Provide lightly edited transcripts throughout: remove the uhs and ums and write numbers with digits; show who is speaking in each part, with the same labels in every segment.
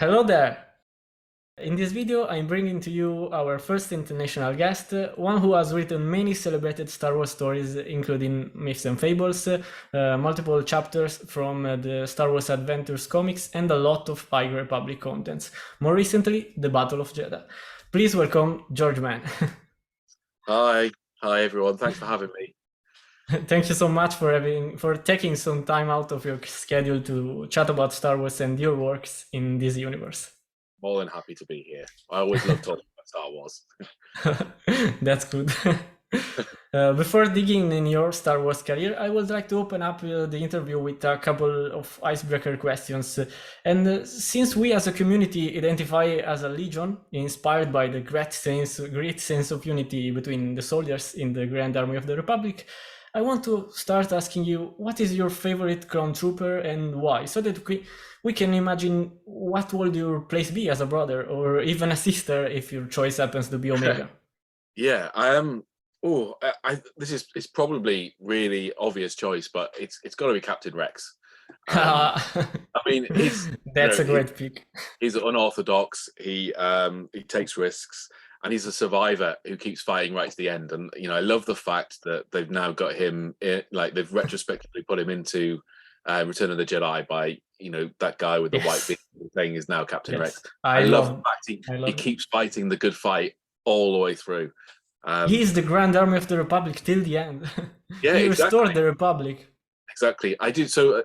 Speaker 1: Hello there! In this video, I'm bringing to you our first international guest, one who has written many celebrated Star Wars stories, including Myths and Fables, multiple chapters from the Star Wars Adventures comics, and a lot of High Republic contents. More recently, the Battle of Jedha. Please welcome George Mann.
Speaker 2: Hi everyone. Thanks for having me.
Speaker 1: Thank you so much for taking some time out of your schedule to chat about Star Wars and your works in this universe.
Speaker 2: More than happy to be here. I always love talking about Star Wars.
Speaker 1: That's good. Before digging in your Star Wars career, I would like to open up the interview with a couple of icebreaker questions. Since we as a community identify as a legion, inspired by the great sense of unity between the soldiers in the Grand Army of the Republic, I want to start asking you, what is your favorite clone trooper and why? So that we can imagine what would your place be as a brother or even a sister if your choice happens to be Omega.
Speaker 2: Yeah, I am. It's probably really obvious choice, but it's got to be Captain Rex. I mean,
Speaker 1: that's a great pick.
Speaker 2: He's unorthodox. He takes risks, and he's a survivor who keeps fighting right to the end. And I love the fact that they've now got him, like they've retrospectively put him into Return of the Jedi by that guy with the white beard saying is now Captain Rex. I love the fact he keeps fighting the good fight all the way through.
Speaker 1: He's the Grand Army of the Republic till the end.
Speaker 2: Yeah,
Speaker 1: he restored the Republic.
Speaker 2: Exactly. I do. So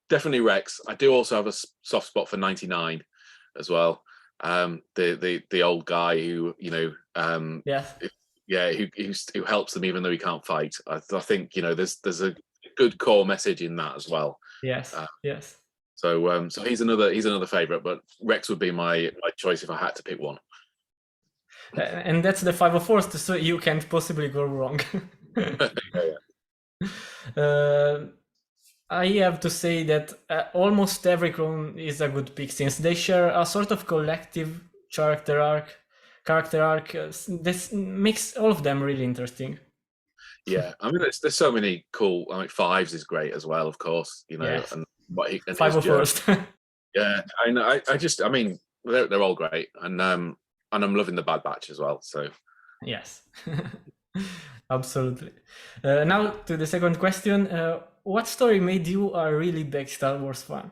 Speaker 2: definitely Rex. I do also have a soft spot for 99 as well. The old guy who who helps them even though he can't fight. I think there's a good core message in that as well.
Speaker 1: Yes. Yes.
Speaker 2: So he's another favorite, but Rex would be my choice if I had to pick one.
Speaker 1: And that's the 504th, so you can't possibly go wrong. I have to say that almost every clone is a good pick, since they share a sort of collective character arc. This makes all of them really interesting.
Speaker 2: Yeah, I mean, there's so many cool. Like Fives is great as well, of course.
Speaker 1: Yes.
Speaker 2: And what he
Speaker 1: 501st.
Speaker 2: Yeah, I mean, they're all great, and I'm loving the Bad Batch as well. So
Speaker 1: yes. Absolutely. Now to the second question. What story made you a really big Star Wars fan?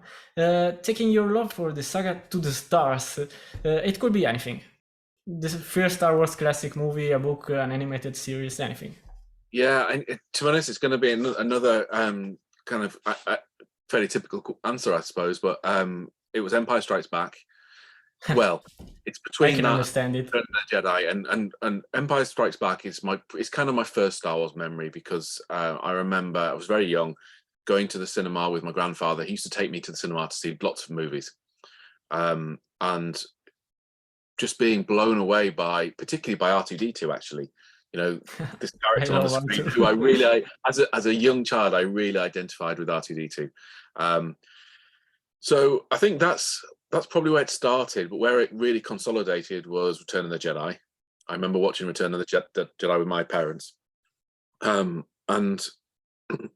Speaker 1: Taking your love for the saga to the stars, it could be anything. The first Star Wars classic movie, a book, an animated series, anything.
Speaker 2: Yeah, and to be honest, it's going to be another kind of fairly typical answer, I suppose. But it was Empire Strikes Back. Well, it's between
Speaker 1: I can understand it.
Speaker 2: and the Jedi, and Empire Strikes Back is it's kind of my first Star Wars memory, because I remember I was very young, going to the cinema with my grandfather. He used to take me to the cinema to see lots of movies, and just being blown away particularly by R2-D2. Actually, this character on the screen who I really, as a young child, I really identified with R2-D2. So I think that's probably where it started, but where it really consolidated was Return of the Jedi. I remember watching Return of the Jedi with my parents, and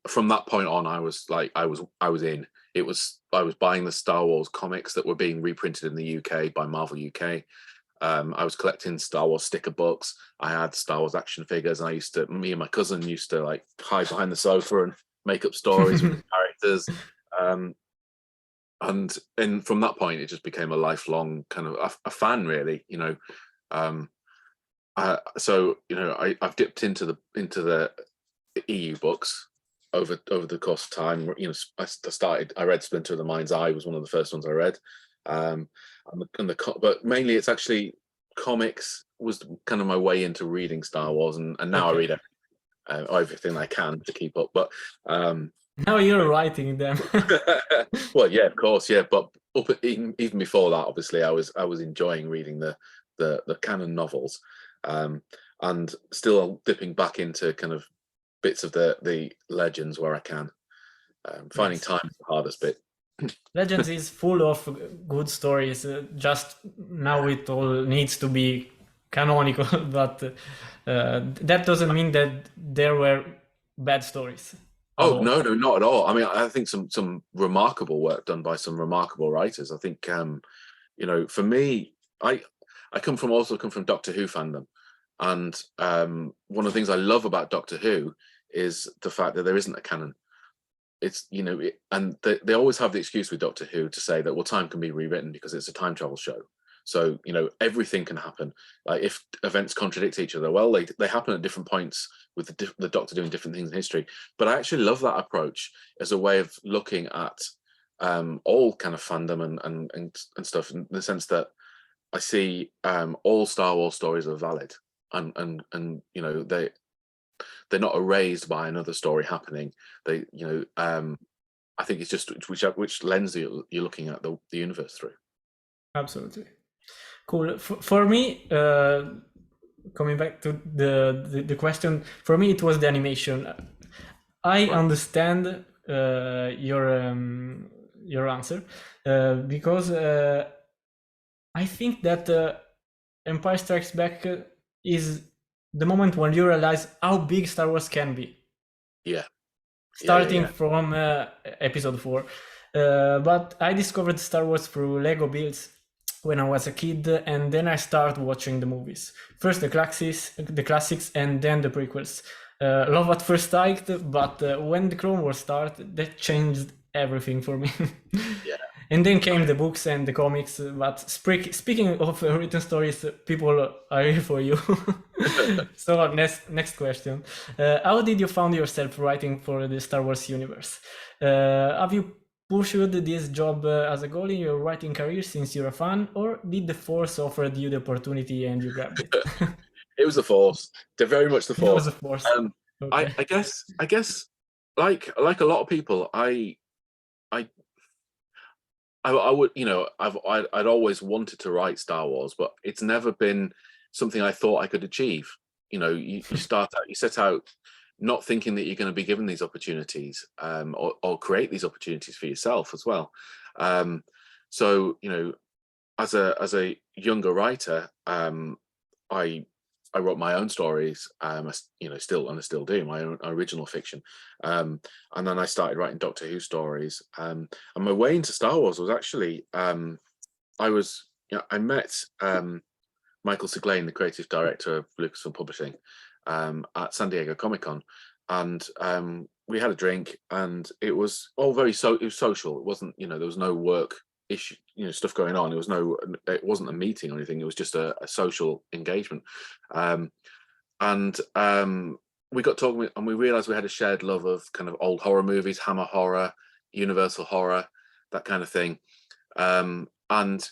Speaker 2: from that point on, I was in. I was buying the Star Wars comics that were being reprinted in the UK by Marvel UK. I was collecting Star Wars sticker books. I had Star Wars action figures, and me and my cousin used to like hide behind the sofa and make up stories with the characters. And from that point, it just became a lifelong kind of a fan, really. I've dipped into the EU books over the course of time. I read Splinter of the Mind's Eye, was one of the first ones I read. But mainly it's actually comics was kind of my way into reading Star Wars, and now I read everything I can to keep up. But
Speaker 1: now you're writing them.
Speaker 2: Well, yeah, of course, yeah. But even before that, obviously, I was enjoying reading the canon novels, and still dipping back into kind of bits of the legends where I can. Finding time is the hardest bit.
Speaker 1: Legends is full of good stories. Just now it all needs to be canonical, but that doesn't mean that there were bad stories.
Speaker 2: Oh no, not at all. I mean, I think some remarkable work done by some remarkable writers. I think you know, for me, I come from Doctor Who fandom, and one of the things I love about Doctor Who is the fact that there isn't a canon. It's, you know, and they always have the excuse with Doctor Who to say that, well, time can be rewritten because it's a time travel show. So, you know, everything can happen. Like if events contradict each other, well, they happen at different points with the Doctor doing different things in history. But I actually love that approach as a way of looking at all kind of fandom and stuff, in the sense that I see all Star Wars stories are valid, and you know, they're not erased by another story happening. They, you know, I think it's just which lens you're looking at the universe through.
Speaker 1: Absolutely. Cool. For me, coming back to the question, for me it was the animation. I understand your answer because I think that Empire Strikes Back is the moment when you realize how big Star Wars can be.
Speaker 2: Yeah.
Speaker 1: Starting from episode 4. But I discovered Star Wars through Lego builds when I was a kid, and then I started watching the movies. First the classics, and then the prequels. Love at first sight, but when the Clone Wars started, that changed everything for me.
Speaker 2: Yeah.
Speaker 1: And then came the books and the comics. But speaking of written stories, people are here for you. So next question: how did you find yourself writing for the Star Wars universe? Have you pursued this job as a goal in your writing career since you're a fan, or did the Force offer you the opportunity and you grabbed it?
Speaker 2: It was the Force. They're very much the Force.
Speaker 1: It was the Force.
Speaker 2: Okay. I guess, like a lot of people, I would, you know, I'd always wanted to write Star Wars, but it's never been something I thought I could achieve. You know, you set out not thinking that you're going to be given these opportunities, or create these opportunities for yourself as well. So, you know, as a younger writer, I wrote my own stories, you know, I still do my own original fiction, and then I started writing Doctor Who stories. And my way into Star Wars was actually, I met Michael Siglain, the creative director of Lucasfilm Publishing, at San Diego Comic-Con, and we had a drink, and it was all it was social. It wasn't, you know, there was no work issue, you know, stuff going on. It wasn't a meeting or anything. It was just a social engagement, and we got talking, and we realized we had a shared love of kind of old horror movies, Hammer horror, Universal horror, that kind of thing, and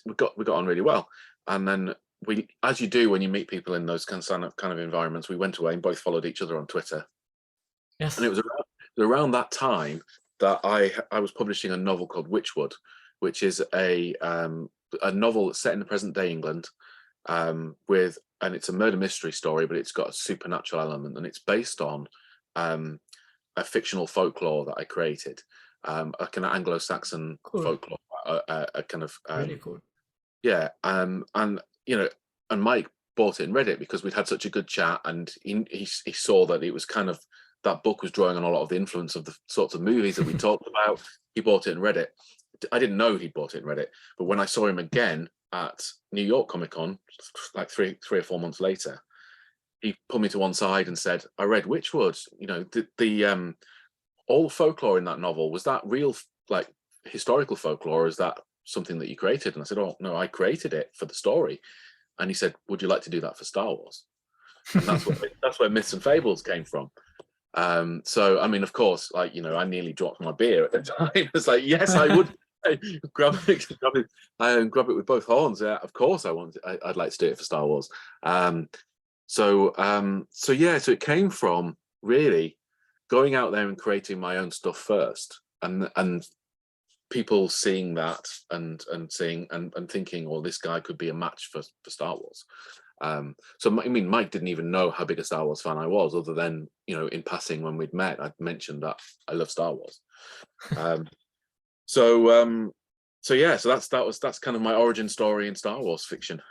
Speaker 2: we got on really well. And then we, as you do when you meet people in those kind of environments, we went away and both followed each other on Twitter.
Speaker 1: Yes.
Speaker 2: And it was around that time that I was publishing a novel called Witchwood, which is a novel that's set in the present day England, and it's a murder mystery story, but it's got a supernatural element, and it's based on a fictional folklore that I created, a kind of Anglo-Saxon folklore, a kind of
Speaker 1: really cool.
Speaker 2: Yeah, and you know, and Mike bought it and read it because we'd had such a good chat, and he saw that it was kind of, that book was drawing on a lot of the influence of the sorts of movies that we talked about. He bought it and read it. I didn't know he'd bought it and read it, but when I saw him again at New York Comic Con, like three or 4 months later, he pulled me to one side and said, "I read Witchwood. You know, the all the folklore in that novel, was that real, like, historical folklore, or is that something that you created?" And I said, "Oh no, I created it for the story." And he said, "Would you like to do that for Star Wars?" And that's where Myths and Fables came from. So I mean, of course, like, you know, I nearly dropped my beer at the time. It's like, yes, I would grab it with both horns. Yeah, of course, I'd like to do it for Star Wars. So it came from really going out there and creating my own stuff first, and people seeing that and seeing and thinking, well, this guy could be a match for Star Wars. So I mean, Mike didn't even know how big a Star Wars fan I was, other than, you know, in passing when we'd met, I'd mentioned that I love Star Wars. So that's kind of my origin story in Star Wars fiction.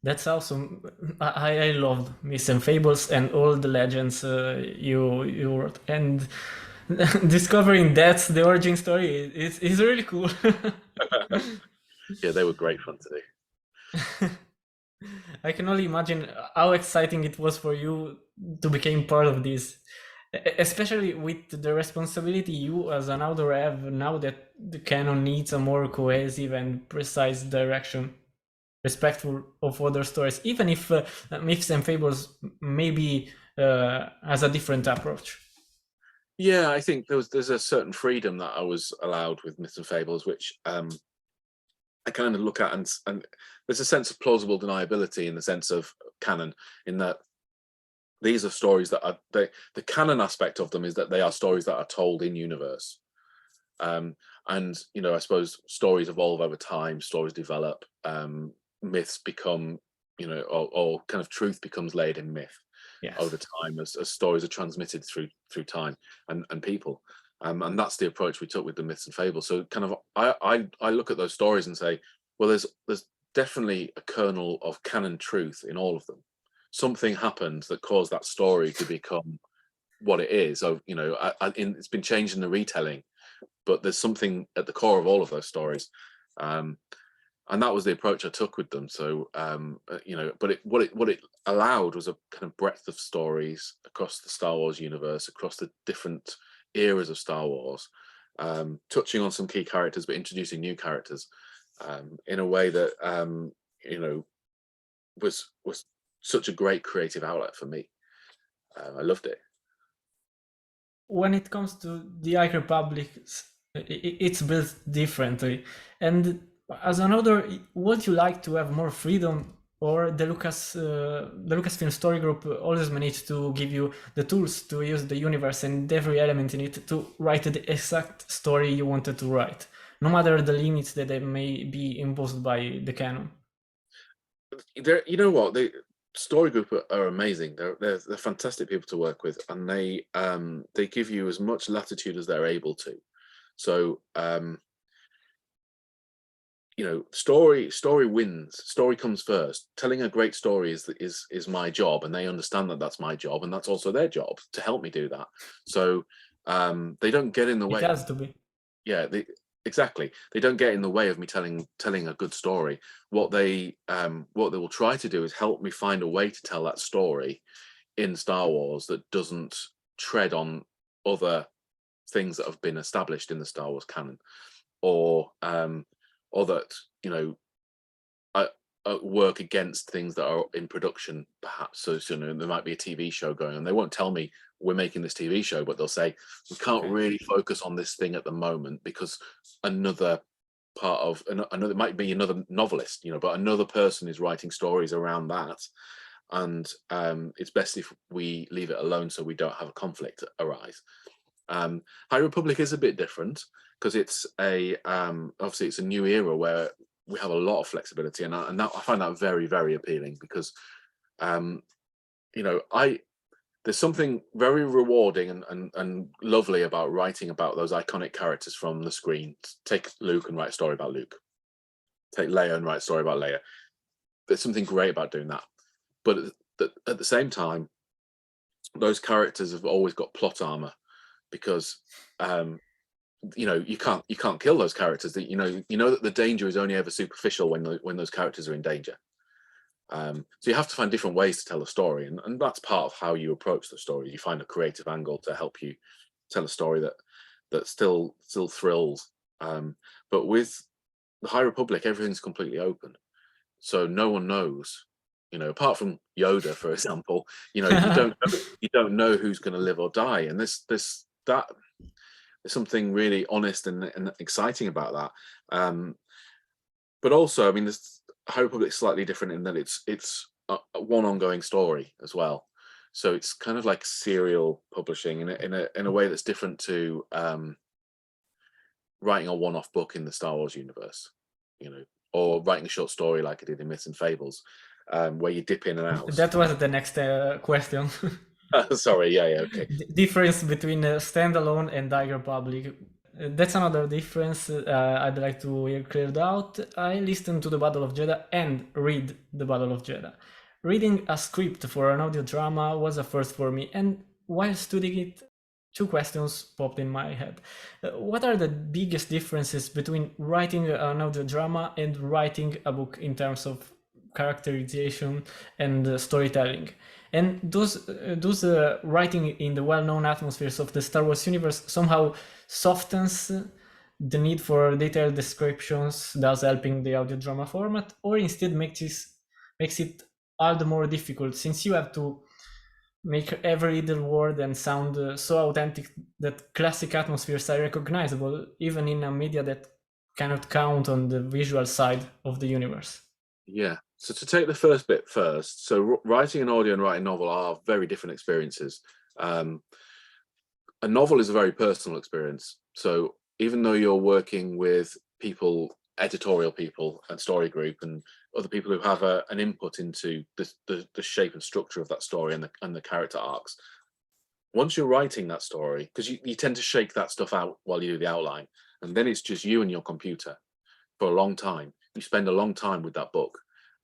Speaker 1: That's awesome. I loved Myths and Fables and all the legends you wrote, and discovering that's the origin story is really cool.
Speaker 2: Yeah, they were great fun to do.
Speaker 1: I can only imagine how exciting it was for you to become part of this, especially with the responsibility you as an author have now that the canon needs a more cohesive and precise direction, respectful of other stories, even if Myths and Fables maybe has a different approach.
Speaker 2: Yeah, I think there's a certain freedom that I was allowed with Myths and Fables, which I kind of look at, and there's a sense of plausible deniability in the sense of canon, in that these are stories that are the canon aspect of them is that they are stories that are told in universe. And I suppose stories evolve over time, stories develop, myths become, or kind of truth becomes laid in myth. Yes. Over time as stories are transmitted through time and people. And that's the approach we took with the Myths and Fables. So kind of I look at those stories and say, well, there's definitely a kernel of canon truth in all of them. Something happened that caused that story to become what it is. So, it's been changed in the retelling, but there's something at the core of all of those stories. And that was the approach I took with them. So, but what it allowed was a kind of breadth of stories across the Star Wars universe, across the different eras of Star Wars, touching on some key characters, but introducing new characters in a way that, was such a great creative outlet for me. I loved it.
Speaker 1: When it comes to the High Republic, it's built differently. And as an author, would you like to have more freedom, or the Lucasfilm Story Group always managed to give you the tools to use the universe and every element in it to write the exact story you wanted to write, no matter the limits that they may be imposed by the canon?
Speaker 2: You know what, the Story Group are amazing. They're fantastic people to work with, and they give you as much latitude as they're able to. So story wins. Story comes first. Telling a great story is my job, and they understand that that's my job, and that's also their job to help me do that. So they don't get in the way.
Speaker 1: It has to be.
Speaker 2: Yeah, exactly. They don't get in the way of me telling a good story. What they will try to do is help me find a way to tell that story in Star Wars that doesn't tread on other things that have been established in the Star Wars canon, or that work against things that are in production, perhaps. So there might be a TV show going on. They won't tell me we're making this TV show, but they'll say we can't really focus on this thing at the moment because another it might be another novelist, but another person is writing stories around that, and it's best if we leave it alone so we don't have a conflict arise. High Republic is a bit different because it's obviously it's a new era where we have a lot of flexibility, and I find that very, very appealing because there's something very rewarding and lovely about writing about those iconic characters from the screen. Take Luke and write a story about Luke. Take Leia and write a story about Leia. There's something great about doing that, but at the same time, those characters have always got plot armor because you can't kill those characters. That you know that the danger is only ever superficial when those characters are in danger. So you have to find different ways to tell a story, and that's part of how you approach the story. You find a creative angle to help you tell a story that still thrills. But with the High Republic, everything's completely open, so no one knows. Apart from Yoda, for example, you don't know who's going to live or die, and there's something really honest and exciting about that. But also, I mean, this High Republic's slightly different in that it's one ongoing story as well. So it's kind of like serial publishing in a way that's different to writing a one-off book in the Star Wars universe, or writing a short story like I did in Myths and Fables, where you dip in and out.
Speaker 1: That was the next question.
Speaker 2: Sorry, yeah, okay.
Speaker 1: Difference between standalone and High Republic. That's another difference I'd like to hear cleared out. I listened to the Battle of Jedha and read the Battle of Jedha. Reading a script for an audio drama was a first for me, and while studying it, two questions popped in my head. What are the biggest differences between writing an audio drama and writing a book in terms of characterization and storytelling? And does writing in the well-known atmospheres of the Star Wars universe somehow softens the need for detailed descriptions, thus helping the audio drama format, or instead makes it all the more difficult since you have to make every little word and sound so authentic that classic atmospheres are recognizable even in a media that cannot count on the visual side of the universe?
Speaker 2: Yeah. So to take the first bit first, so writing an audio and writing a novel are very different experiences. A novel is a very personal experience. So even though you're working with people, editorial people and story group and other people who have an input into the shape and structure of that story and the character arcs, once you're writing that story, because you tend to shake that stuff out while you do the outline, and then it's just you and your computer for a long time. You spend a long time with that book,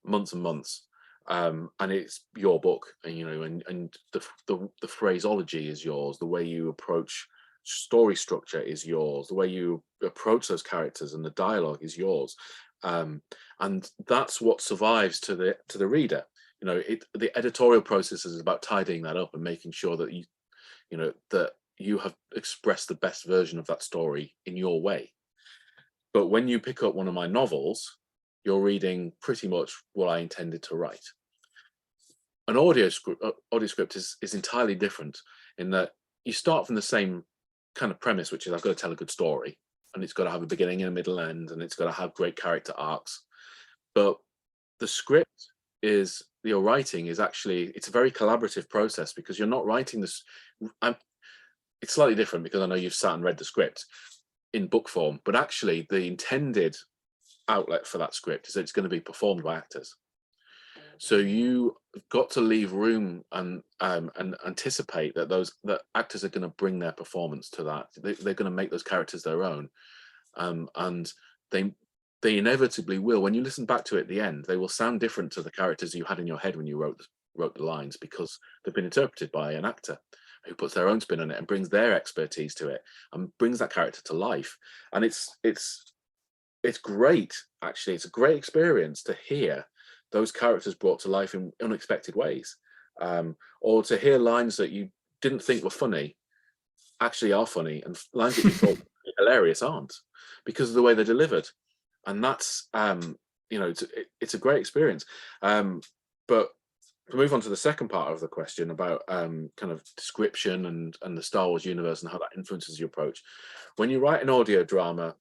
Speaker 2: months and months, and it's your book, and and the phraseology is yours, the way you approach story structure is yours, the way you approach those characters and the dialogue is yours, and that's what survives to the reader. The editorial process is about tidying that up and making sure that that you have expressed the best version of that story in your way. But when you pick up one of my novels, you're reading pretty much what I intended to write. An audio script is entirely different in that you start from the same kind of premise, which is I've got to tell a good story, and it's got to have a beginning and a middle end, and it's got to have great character arcs. But the script is your writing is actually, it's a very collaborative process because you're not writing this. It's slightly different because I know you've sat and read the script in book form, but actually the intended outlet for that script is that it's going to be performed by actors. So you've got to leave room and anticipate that actors are going to bring their performance to that. They're going to make those characters their own, and they inevitably will. When you listen back to it at the end, they will sound different to the characters you had in your head when you wrote the lines, because they've been interpreted by an actor who puts their own spin on it and brings their expertise to it and brings that character to life. And it's great, actually. It's a great experience to hear those characters brought to life in unexpected ways, or to hear lines that you didn't think were funny actually are funny, and lines that you thought were hilarious aren't, because of the way they're delivered. And that's it's a great experience. But to move on to the second part of the question about kind of description and the Star Wars universe and how that influences your approach, when you write an audio drama,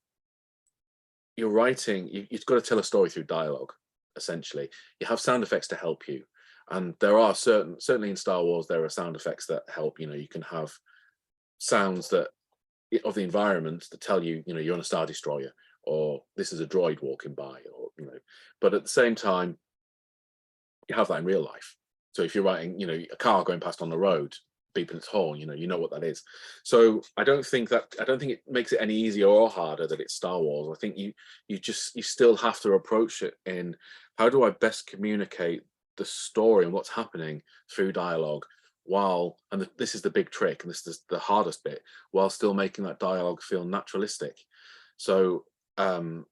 Speaker 2: you're writing, you've got to tell a story through dialogue. Essentially, you have sound effects to help you, and there are certainly in Star Wars there are sound effects that help. You can have sounds that of the environment that tell you you're on a Star Destroyer, or this is a droid walking by, or but at the same time you have that in real life. So if you're writing a car going past on the road beeping its horn, you know what that is. So I don't think it makes it any easier or harder that it's Star Wars. I think you still have to approach it in, how do I best communicate the story and what's happening through dialogue, and this is the big trick, and this is the hardest bit, while still making that dialogue feel naturalistic. So in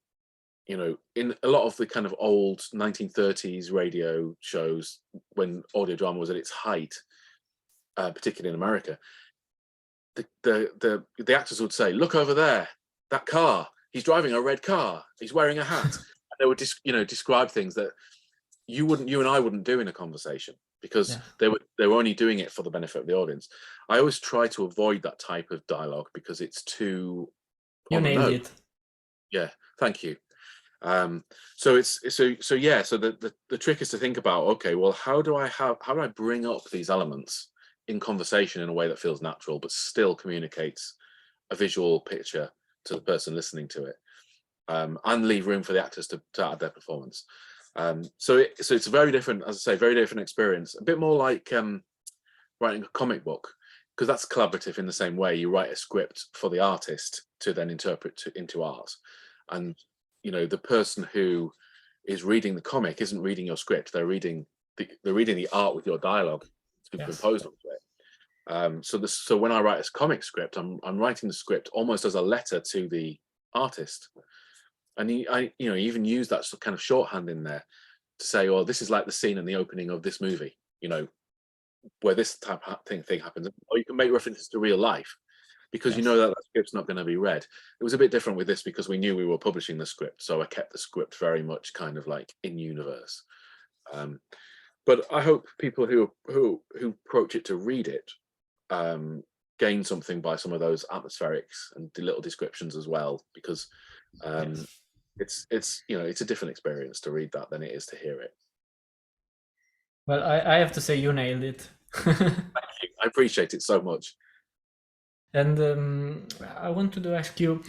Speaker 2: a lot of the kind of old 1930s radio shows, when audio drama was at its height, particularly in America, the actors would say, "Look over there, that car. He's driving a red car. He's wearing a hat." And they would describe things that you and I wouldn't do in a conversation, because they were only doing it for the benefit of the audience. I always try to avoid that type of dialogue because it's too
Speaker 1: You nailed it.
Speaker 2: Yeah, thank you. So the trick is to think about, okay, well, how do I bring up these elements in conversation in a way that feels natural but still communicates a visual picture to the person listening to it, and leave room for the actors to add their performance. So it's a very different, as I say, very different experience. A bit more like writing a comic book, because that's collaborative in the same way. You write a script for the artist to then interpret into art, and the person who is reading the comic isn't reading your script. They're reading the art with your dialogue superimposed onto it. So when I write a comic script, I'm writing the script almost as a letter to the artist, and I even use that kind of shorthand in there to say, "Oh, this is like the scene in the opening of this movie," where this type of thing happens. Or you can make references to real life, because
Speaker 1: Yes.
Speaker 2: that script's not going to be read. It was a bit different with this because we knew we were publishing the script, so I kept the script very much kind of like in universe. But I hope people who approach it to read it gain something by some of those atmospherics and the little descriptions as well, because
Speaker 1: Yes.
Speaker 2: it's a different experience to read that than it is to hear it.
Speaker 1: Well, I have to say you nailed it.
Speaker 2: Thank you. I appreciate it so much.
Speaker 1: And I wanted to ask you,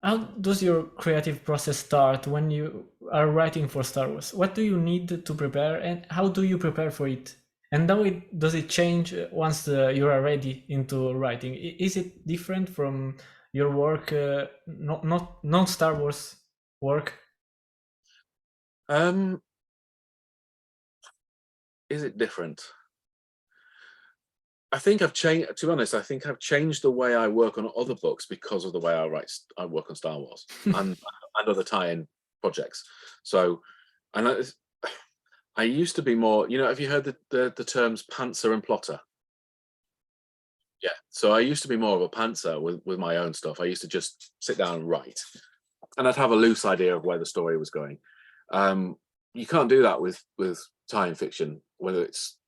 Speaker 1: how does your creative process start when you are writing for Star Wars? What do you need to prepare, and how do you prepare for it? And how does it change once you are ready into writing? Is it different from your work, not non-Star Wars work?
Speaker 2: Is it different? I think I've changed. To be honest, I think I've changed the way I work on other books because of the way I work on Star Wars and other tie-in projects. So, and I used to be more. Have you heard the terms pantser and plotter? Yeah. So I used to be more of a pantser with my own stuff. I used to just sit down and write, and I'd have a loose idea of where the story was going. You can't do that with tie-in fiction, whether it's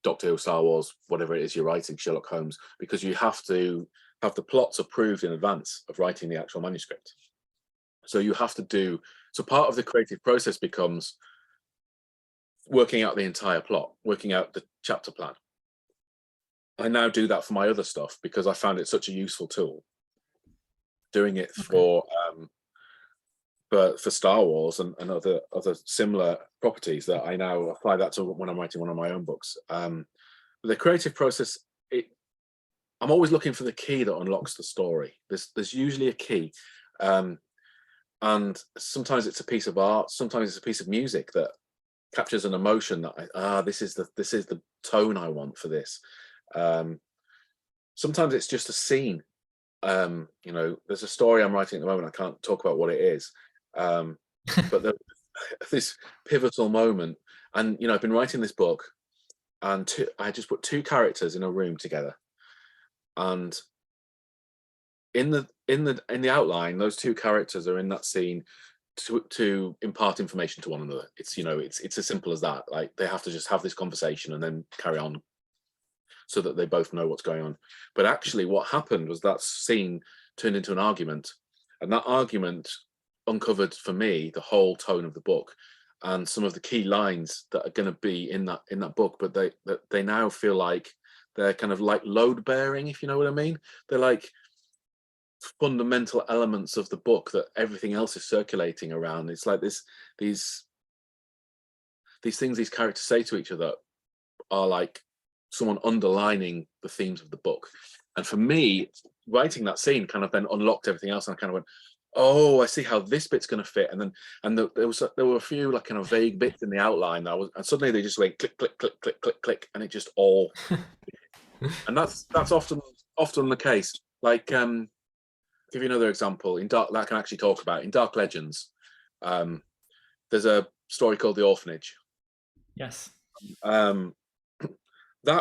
Speaker 2: Doctor Who, Star Wars, whatever it is you're writing, Sherlock Holmes, because you have to have the plots approved in advance of writing the actual manuscript. So you have to do. So part of the creative process becomes working out the entire plot, working out the chapter plan. I now do that for my other stuff because I found it such a useful tool. Doing it for Star Wars and other similar properties, that I now apply that to when I'm writing one of my own books. The creative process, I'm always looking for the key that unlocks the story. There's usually a key, and sometimes it's a piece of art, sometimes it's a piece of music that captures an emotion that this is the tone I want for this. Sometimes it's just a scene. There's a story I'm writing at the moment. I can't talk about what it is. But this pivotal moment, and I've been writing this book, and I just put two characters in a room together, and in the outline, those two characters are in that scene to impart information to one another. It's as simple as that. Like, they have to just have this conversation and then carry on, so that they both know what's going on. But actually, what happened was that scene turned into an argument, and that argument uncovered for me the whole tone of the book and some of the key lines that are going to be in that book. But they now feel like they're kind of like load bearing, if you know what I mean. They're like fundamental elements of the book that everything else is circulating around. It's like these things these characters say to each other are like someone underlining the themes of the book. And for me, writing that scene kind of then unlocked everything else, and I kind of went, oh, I see how this bit's going to fit. And there were a few like kind of vague bits in the outline and suddenly they just went click, click, click, click, click, click, and it just all. And that's often the case. Like, give you another example that I can actually talk about in Dark Legends. There's a story called The Orphanage.
Speaker 1: Yes.
Speaker 2: That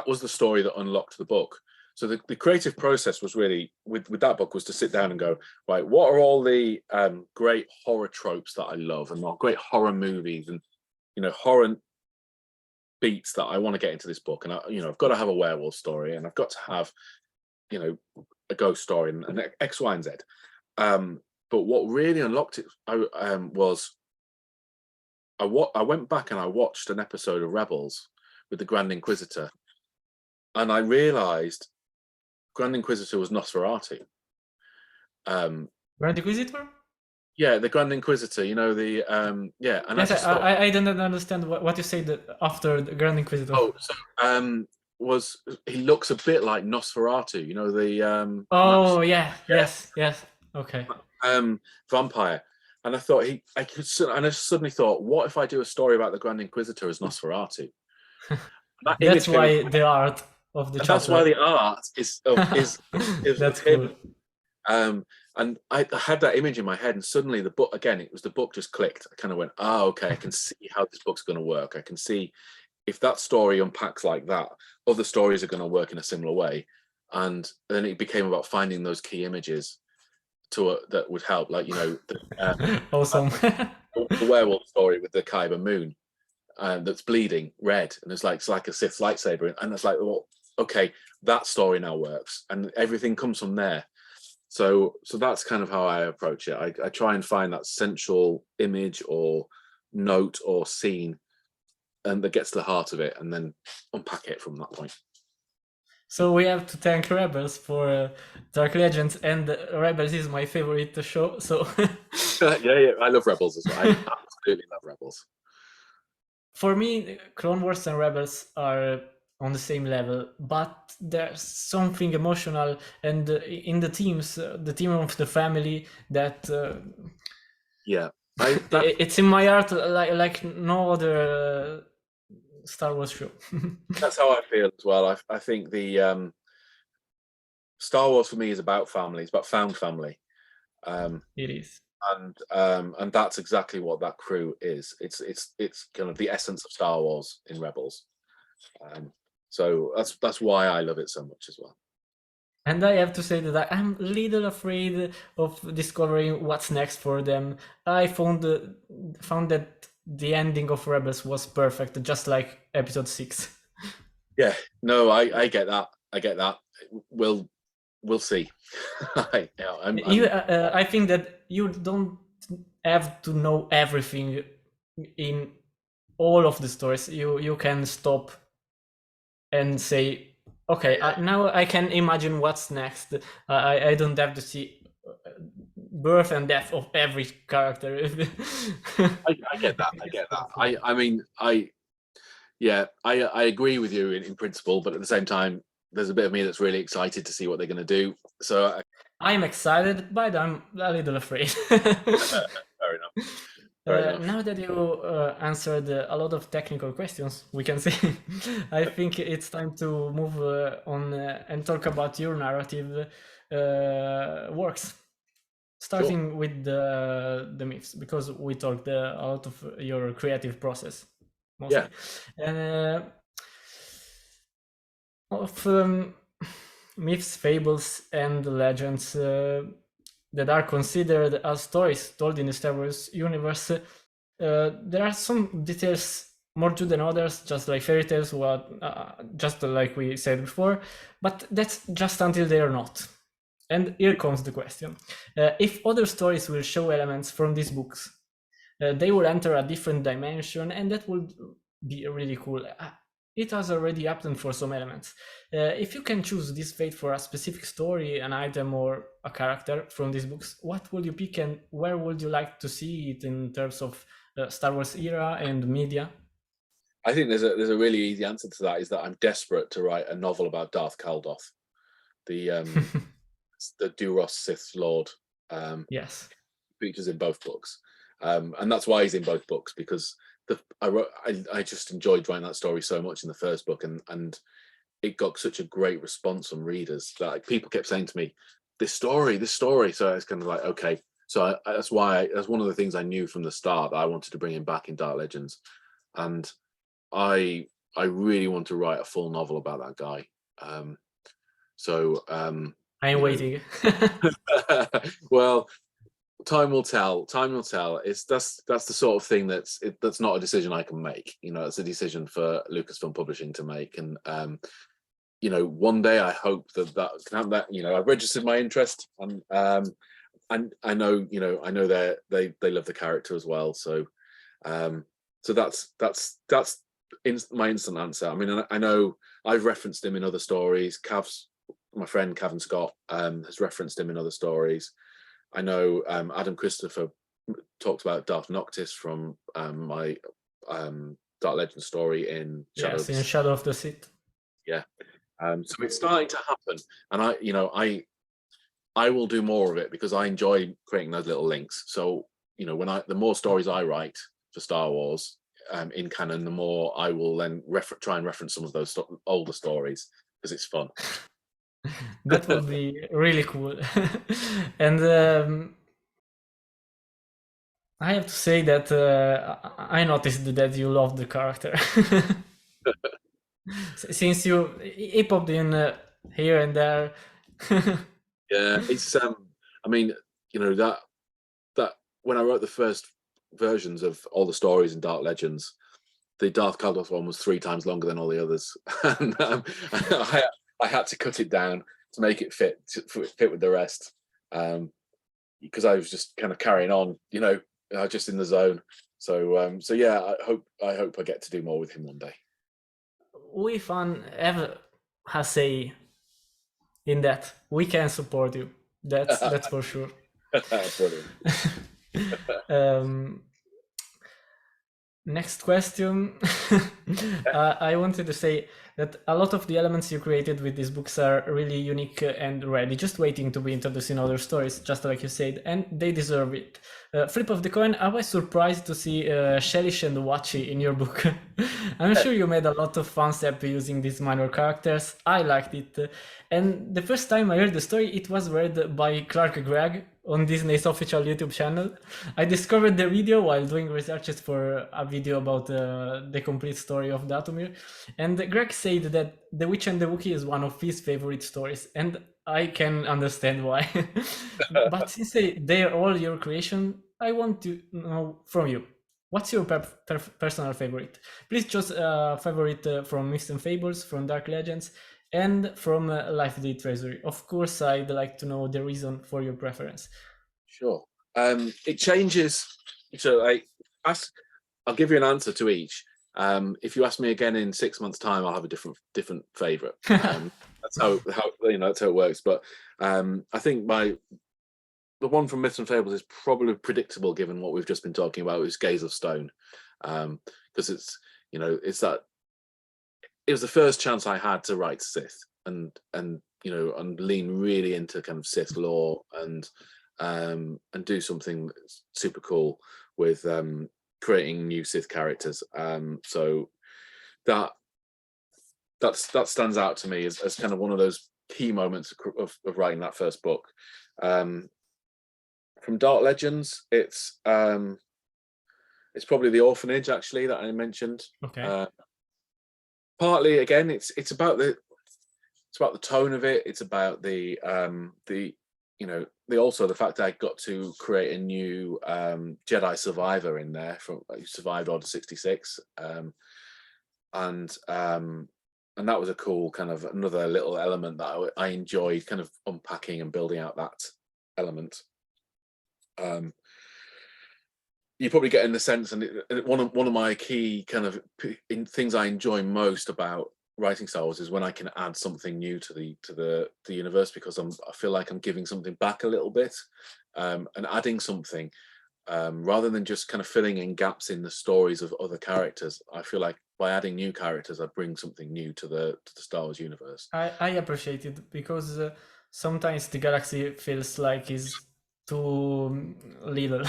Speaker 2: was the story that unlocked the book. So the creative process was really, with that book, was to sit down and go, right, what are all the great horror tropes that I love, and all great horror movies and horror beats that I want to get into this book. And I've got to have a werewolf story, and I've got to have a ghost story, and X, Y, and Z. But what really unlocked it was I went back and I watched an episode of Rebels with the Grand Inquisitor, and I realized Grand Inquisitor was Nosferatu.
Speaker 1: Grand Inquisitor?
Speaker 2: Yeah, the Grand Inquisitor. And
Speaker 1: yes, I didn't understand what you said after the Grand Inquisitor.
Speaker 2: Oh, so he looks a bit like Nosferatu?
Speaker 1: Oh, yeah, yes, okay.
Speaker 2: Vampire. And I thought I suddenly thought, what if I do a story about the Grand Inquisitor as Nosferatu?
Speaker 1: That's why the art. of the
Speaker 2: And
Speaker 1: chapter.
Speaker 2: that's why the art is
Speaker 1: That's
Speaker 2: him.
Speaker 1: cool.
Speaker 2: And I had that image in my head, and suddenly the book again. It was the book just clicked. I kind of went, okay, I can see how this book's going to work. I can see if that story unpacks like that, other stories are going to work in a similar way. And then it became about finding those key images that would help, like
Speaker 1: Awesome.
Speaker 2: the werewolf story with the Khyber moon that's bleeding red, and it's like a Sith lightsaber, and it's like, well, okay, that story now works, and everything comes from there. So that's kind of how I approach it. I try and find that central image or note or scene, and that gets to the heart of it, and then unpack it from that point.
Speaker 1: So we have to thank Rebels for Dark Legends, and Rebels is my favorite show. So
Speaker 2: yeah, I love Rebels as well. I absolutely love Rebels.
Speaker 1: For me, Clone Wars and Rebels are on the same level, but there's something emotional, and in the teams, the team of the family, that
Speaker 2: Yeah,
Speaker 1: it's in my heart like no other Star Wars show.
Speaker 2: that's how I feel as well. I think the Star Wars for me is about family. It's about found family.
Speaker 1: It is.
Speaker 2: And that's exactly what that crew is. It's kind of the essence of Star Wars in Rebels. So that's why I love it so much as well.
Speaker 1: And I have to say that I'm a little afraid of discovering what's next for them. I found that the ending of Rebels was perfect, just like Episode 6.
Speaker 2: Yeah, no, I get that. I get that. We'll see.
Speaker 1: I think that you don't have to know everything in all of the stories. You can stop and say, okay, now I can imagine what's next. I don't have to see birth and death of every character.
Speaker 2: I get that. I get that. I mean, I agree with you in principle, but at the same time, there's a bit of me that's really excited to see what they're going to do. So
Speaker 1: I'm excited, but I'm a little afraid.
Speaker 2: fair enough.
Speaker 1: Now that you answered a lot of technical questions, we can say, I think it's time to move on and talk about your narrative works. Starting with the myths, because we talked a lot of your creative process, mostly.
Speaker 2: Yeah.
Speaker 1: Of myths, fables, and legends that are considered as stories told in the Star Wars universe, there are some details more true than others, just like fairy tales, just like we said before, but that's just until they are not. And here comes the question. If other stories will show elements from these books, they will enter a different dimension, and that would be really cool. It has already happened for some elements. If you can choose this fate for a specific story, an item, or a character from these books, what would you pick, and where would you like to see it in terms of Star Wars era and media?
Speaker 2: I think there's a really easy answer to that, is that I'm desperate to write a novel about Darth Kaldoth, the Duros Sith Lord.
Speaker 1: Yes.
Speaker 2: Features in both books, and that's why he's in both books, because I just enjoyed writing that story so much in the first book, and it got such a great response from readers that, like, people kept saying to me, this story. So I was kind of like, okay. So that's one of the things I knew from the start that I wanted to bring him back in Dark Legends, and I really want to write a full novel about that guy.
Speaker 1: I'm waiting.
Speaker 2: Well, time will tell. That's the sort of thing that's not a decision I can make. It's a decision for Lucasfilm Publishing to make, and one day I hope that can happen. That I've registered my interest, and I know they love the character as well. So that's my instant answer. I mean, I know I've referenced him in other stories. My friend Cavan Scott has referenced him in other stories. I know Adam Christopher talks about Darth Noctis from my Dark Legend story in Shadow of the Sith.
Speaker 1: Shadow of the Sith.
Speaker 2: Yeah. So it's starting to happen, and I will do more of it, because I enjoy creating those little links. So the more stories I write for Star Wars in canon, the more I will then try and reference some of those older stories. because it's fun.
Speaker 1: That would be really cool. And I have to say that I noticed that you love the character. Since he popped in here and there.
Speaker 2: Yeah, it's I mean, you know, that when I wrote the first versions of all the stories in Dark Legends, the Darth Kaldos one was 3 times longer than all the others, and I had to cut it down to make it fit with the rest, because I was just kind of carrying on, you know, just in the zone. So so yeah, I hope I get to do more with him one day.
Speaker 1: We fan has say in that we can support you. That's for sure.
Speaker 2: Brilliant.
Speaker 1: um, Next question. I wanted to say that a lot of the elements you created with these books are really unique and ready, just waiting to be introduced in other stories, just like you said, and they deserve it. Flip of the coin, I was surprised to see Shelish and Wachi in your book. I'm sure you made a lot of fun step using these minor characters. I liked it. And the first time I heard the story, it was read by Clark Gregg on Disney's official YouTube channel. I discovered the video while doing researches for a video about the complete story of Datumir, and Greg said that The Witch and the Wookiee is one of his favorite stories, and I can understand why. But since they are all your creation, I want to know from you, what's your personal favorite? Please choose a favorite from Myths and Fables, from Dark Legends, and from Life Day Treasury. Of course, I'd like to know the reason for your preference.
Speaker 2: Sure. It changes. So I'll give you an answer to each. If you ask me again in 6 months' time, I'll have a different favorite. That's how you know, that's how it works. But I think the one from Myths and Fables is probably predictable given what we've just been talking about, is Gaze of Stone, because it's, you know, it was the first chance I had to write Sith and you know, and lean really into kind of Sith lore and do something super cool with creating new Sith characters. So that stands out to me as kind of one of those key moments of writing that first book. From Dark Legends, it's probably the orphanage actually that I mentioned.
Speaker 1: Okay.
Speaker 2: Partly, again, it's about the tone of it. It's about the you know, also the fact that I got to create a new Jedi survivor in there from who survived Order 66, and that was a cool kind of another little element that I enjoyed kind of unpacking and building out that element. You probably get in the sense, and one of my key kind of things I enjoy most about writing Star Wars is when I can add something new to the universe, because I feel like I'm giving something back a little bit, and adding something, rather than just kind of filling in gaps in the stories of other characters. I feel like by adding new characters, I bring something new to the Star Wars universe.
Speaker 1: I appreciate it, because sometimes the galaxy feels like it's too little.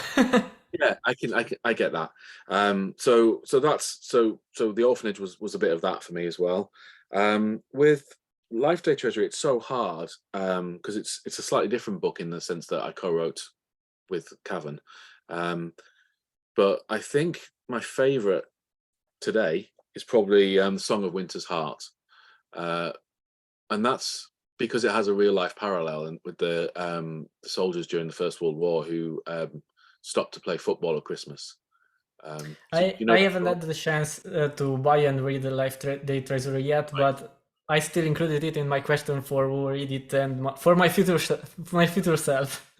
Speaker 2: Yeah, I get that. So the orphanage was a bit of that for me as well. With Life Day Treasury, it's so hard because it's a slightly different book in the sense that I co-wrote with Cavan. But I think my favorite today is probably Song of Winter's Heart, and that's because it has a real life parallel with the soldiers during the First World War who stopped to play football at Christmas.
Speaker 1: I haven't had the chance to buy and read the Life Day Treasury yet, but I still included it in my question for who read it and for my future self.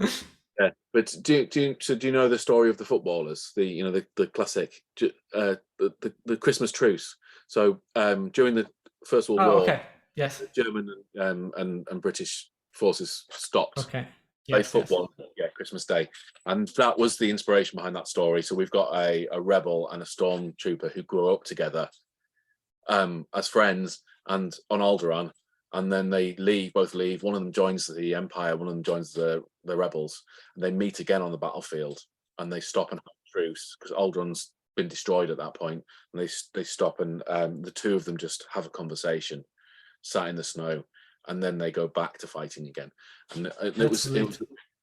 Speaker 2: Yeah, but do you know the story of the footballers? The classic the Christmas truce. So during the First World War,
Speaker 1: okay, yes,
Speaker 2: the German and British forces stopped.
Speaker 1: Okay.
Speaker 2: Play
Speaker 1: Yes,
Speaker 2: football, yeah, Christmas Day, and that was the inspiration behind that story. So we've got a rebel and a stormtrooper who grew up together as friends and on Alderaan, and then they both leave. One of them joins the Empire, one of them joins the rebels, and they meet again on the battlefield, and they stop and have a truce because Alderaan's been destroyed at that point, and they stop and the two of them just have a conversation. sat in the snow, and then they go back to fighting again. And it was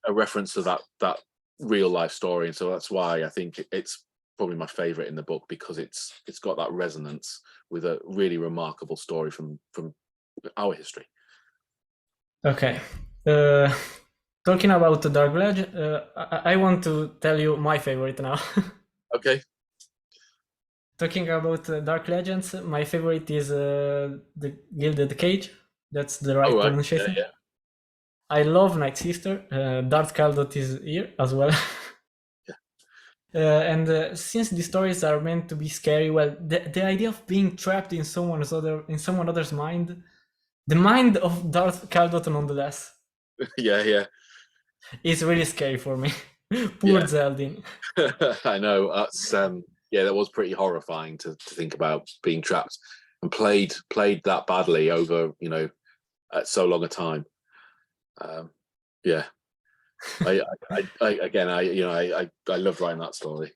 Speaker 2: a reference to that real life story, and so that's why I think it's probably my favorite in the book, because it's got that resonance with a really remarkable story from our history.
Speaker 1: Okay. Talking about the Dark Legend, I want to tell you my favorite now.
Speaker 2: Okay.
Speaker 1: Talking about Dark Legends, my favorite is the Gilded Cage. That's the right pronunciation.
Speaker 2: Yeah.
Speaker 1: I love Night Sister. Darth Caldot is here as well. And since the stories are meant to be scary, well, the idea of being trapped in someone other's mind, the mind of Darth Caldot nonetheless,
Speaker 2: Yeah.
Speaker 1: is really scary for me. Poor Zeldin.
Speaker 2: I know. That's that was pretty horrifying to think about, being trapped and played that badly over, at so long a time. I loved writing that story.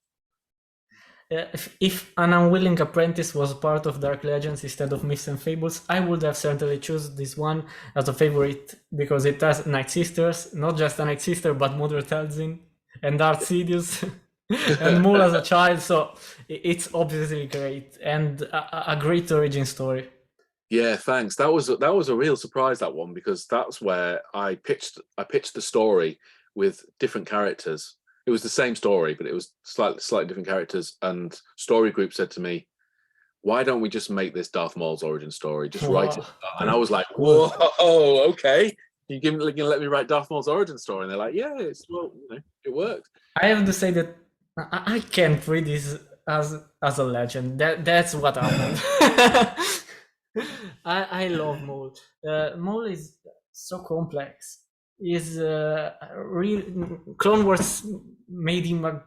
Speaker 1: If an unwilling apprentice was part of Dark Legends instead of Myths and Fables, I would have certainly chosen this one as a favorite, because it has Night Sisters, not just a Night Sister, but Mother Talzin and Darth Sidious and Maul as a child. So it's obviously great, and a great origin story.
Speaker 2: Yeah, thanks. That was a real surprise, that one, because that's where I pitched the story with different characters. It was the same story, but it was slightly different characters. And Story Group said to me, "Why don't we just make this Darth Maul's origin story? Just write it." And I was like, "Whoa, okay. You can let me write Darth Maul's origin story?" And they're like, "Yeah, it worked."
Speaker 1: I have to say that I can't read this as a legend. That's what happened. I love Maul. Maul is so complex. Is real. Clone Wars made him a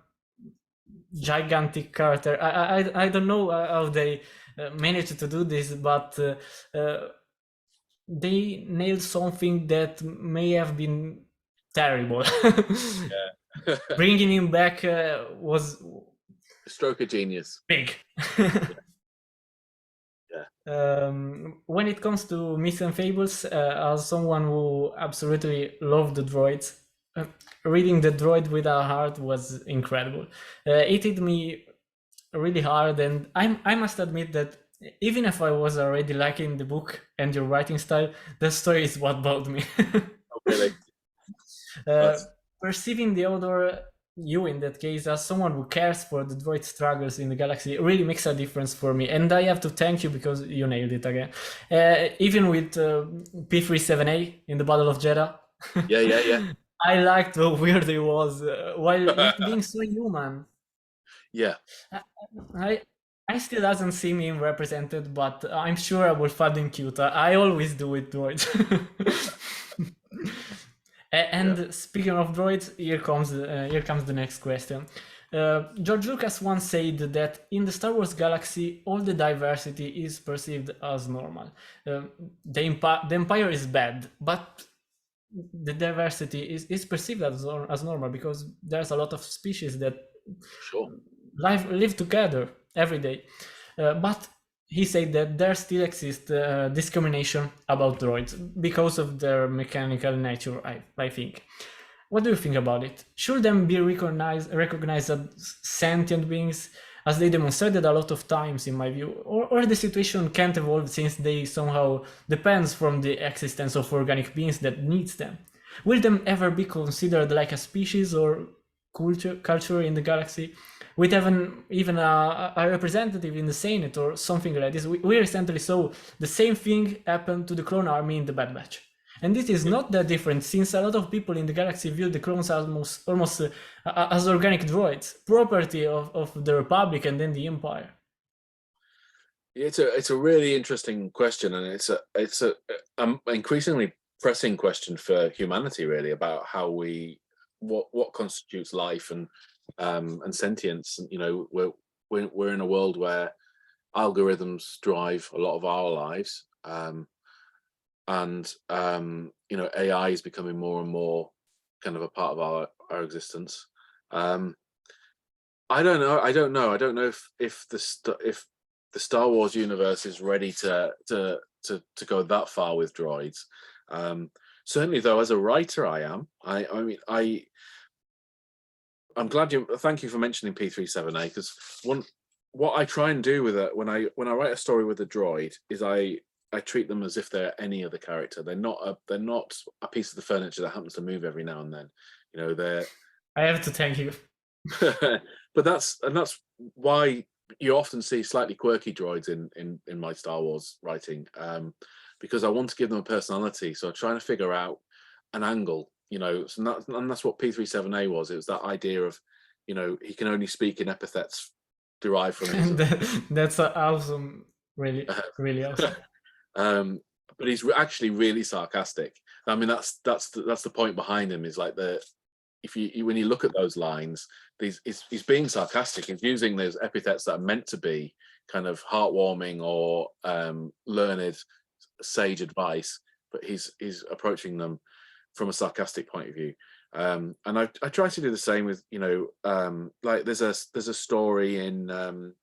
Speaker 1: gigantic character. I don't know how they managed to do this, but they nailed something that may have been terrible.
Speaker 2: Yeah.
Speaker 1: Bringing him back was
Speaker 2: a stroke of genius.
Speaker 1: Big. When it comes to Myths and Fables, as someone who absolutely loved the droids, reading the droid with a heart was incredible. It hit me really hard, and I must admit that even if I was already liking the book and your writing style, the story is what bothered me.
Speaker 2: Really?
Speaker 1: Perceiving the other, you in that case, as someone who cares for the droid struggles in the galaxy, really makes a difference for me, and I have to thank you because you nailed it again. Even with P-37A in the Battle of Jedha.
Speaker 2: Yeah.
Speaker 1: I liked how weird he was while it being so human.
Speaker 2: Yeah.
Speaker 1: I still hasn't seen him represented, but I'm sure I will find him cute. I always do with droids. And speaking of droids, here comes the next question. George Lucas once said that in the Star Wars galaxy, all the diversity is perceived as normal. The Empire is bad, but the diversity is perceived as normal because there's a lot of species that live together every day. But he said that there still exists discrimination about droids because of their mechanical nature, I think. What do you think about it? Should them be recognized as sentient beings, as they demonstrated a lot of times, in my view? Or the situation can't evolve since they somehow depends from the existence of organic beings that needs them? Will them ever be considered like a species or culture in the galaxy, with even a representative in the Senate or something like this? We recently saw the same thing happen to the Clone Army in the Bad Batch. And this is not that different, since a lot of people in the galaxy view the clones almost as organic droids, property of the Republic and then the Empire.
Speaker 2: It's a really interesting question, and it's a increasingly pressing question for humanity, really, about how what constitutes life and sentience. And we're in a world where algorithms drive a lot of our lives, and AI is becoming more and more kind of a part of our existence. I don't know if the Star Wars universe is ready to to go that far with droids. Certainly, though, as a writer, I am. I'm glad you. Thank you for mentioning P37A, because what I try and do with it when I write a story with a droid is I treat them as if they're any other character. They're not a piece of the furniture that happens to move every now and then. You know, they're.
Speaker 1: I have to thank you.
Speaker 2: But that's why you often see slightly quirky droids in my Star Wars writing, because I want to give them a personality. So I'm trying to figure out an angle, you know, and that's what P37A was. It was that idea of, you know, he can only speak in epithets derived from his.
Speaker 1: That's awesome, really, really awesome.
Speaker 2: But he's actually really sarcastic. I mean, that's the point behind him. Is like when you look at those lines, he's being sarcastic. He's using those epithets that are meant to be kind of heartwarming or learned, sage advice, but he's approaching them from a sarcastic point of view. And I try to do the same with, you know, like there's a story in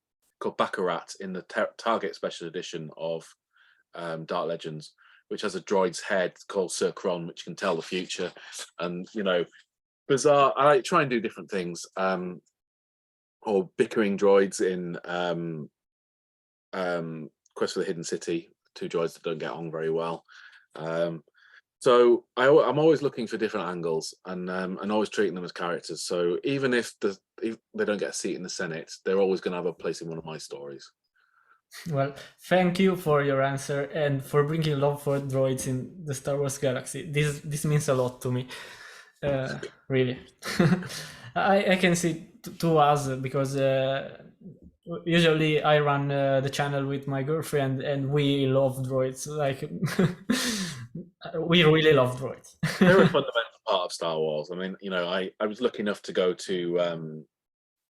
Speaker 2: called Baccarat in the Target Special Edition of Dark Legends, which has a droid's head called Sir Kron, which can tell the future, and you know. Bizarre. I try and do different things, or bickering droids in Quest for the Hidden City. Two droids that don't get on very well. So I'm always looking for different angles and always treating them as characters. So even if they don't get a seat in the Senate, they're always going to have a place in one of my stories.
Speaker 1: Well, thank you for your answer and for bringing love for droids in the Star Wars galaxy. This means a lot to me. Really. I can see to us, because usually I run the channel with my girlfriend and we love droids. Like we really love droids.
Speaker 2: They're a fundamental part of Star Wars. I mean, you know, I was lucky enough to go to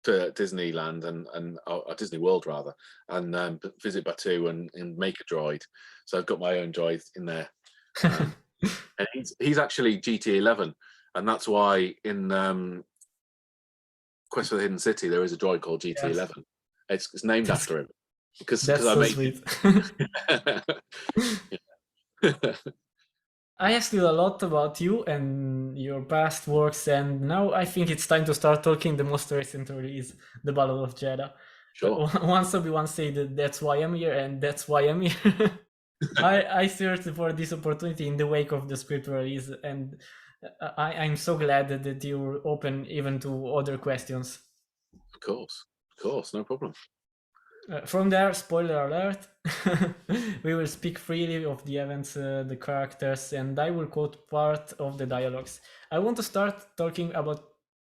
Speaker 2: Disneyland and Disney World rather, and visit Batuu and make a droid. So I've got my own droid in there, and he's actually GT11. And that's why in Quest for the Hidden City there is a droid called GT11. Yes. It's named after him because I
Speaker 1: so
Speaker 2: made
Speaker 1: sweet. I asked you a lot about you and your past works, and now I think it's time to start talking the most recent release, The Battle of Jedha.
Speaker 2: Sure.
Speaker 1: Once Obi-Wan said that's why I'm here, and that's why I'm here. I searched for this opportunity in the wake of the script release, and I'm so glad that you're open even to other questions.
Speaker 2: Of course, no problem.
Speaker 1: From there, spoiler alert, we will speak freely of the events, the characters, and I will quote part of the dialogues. I want to start talking about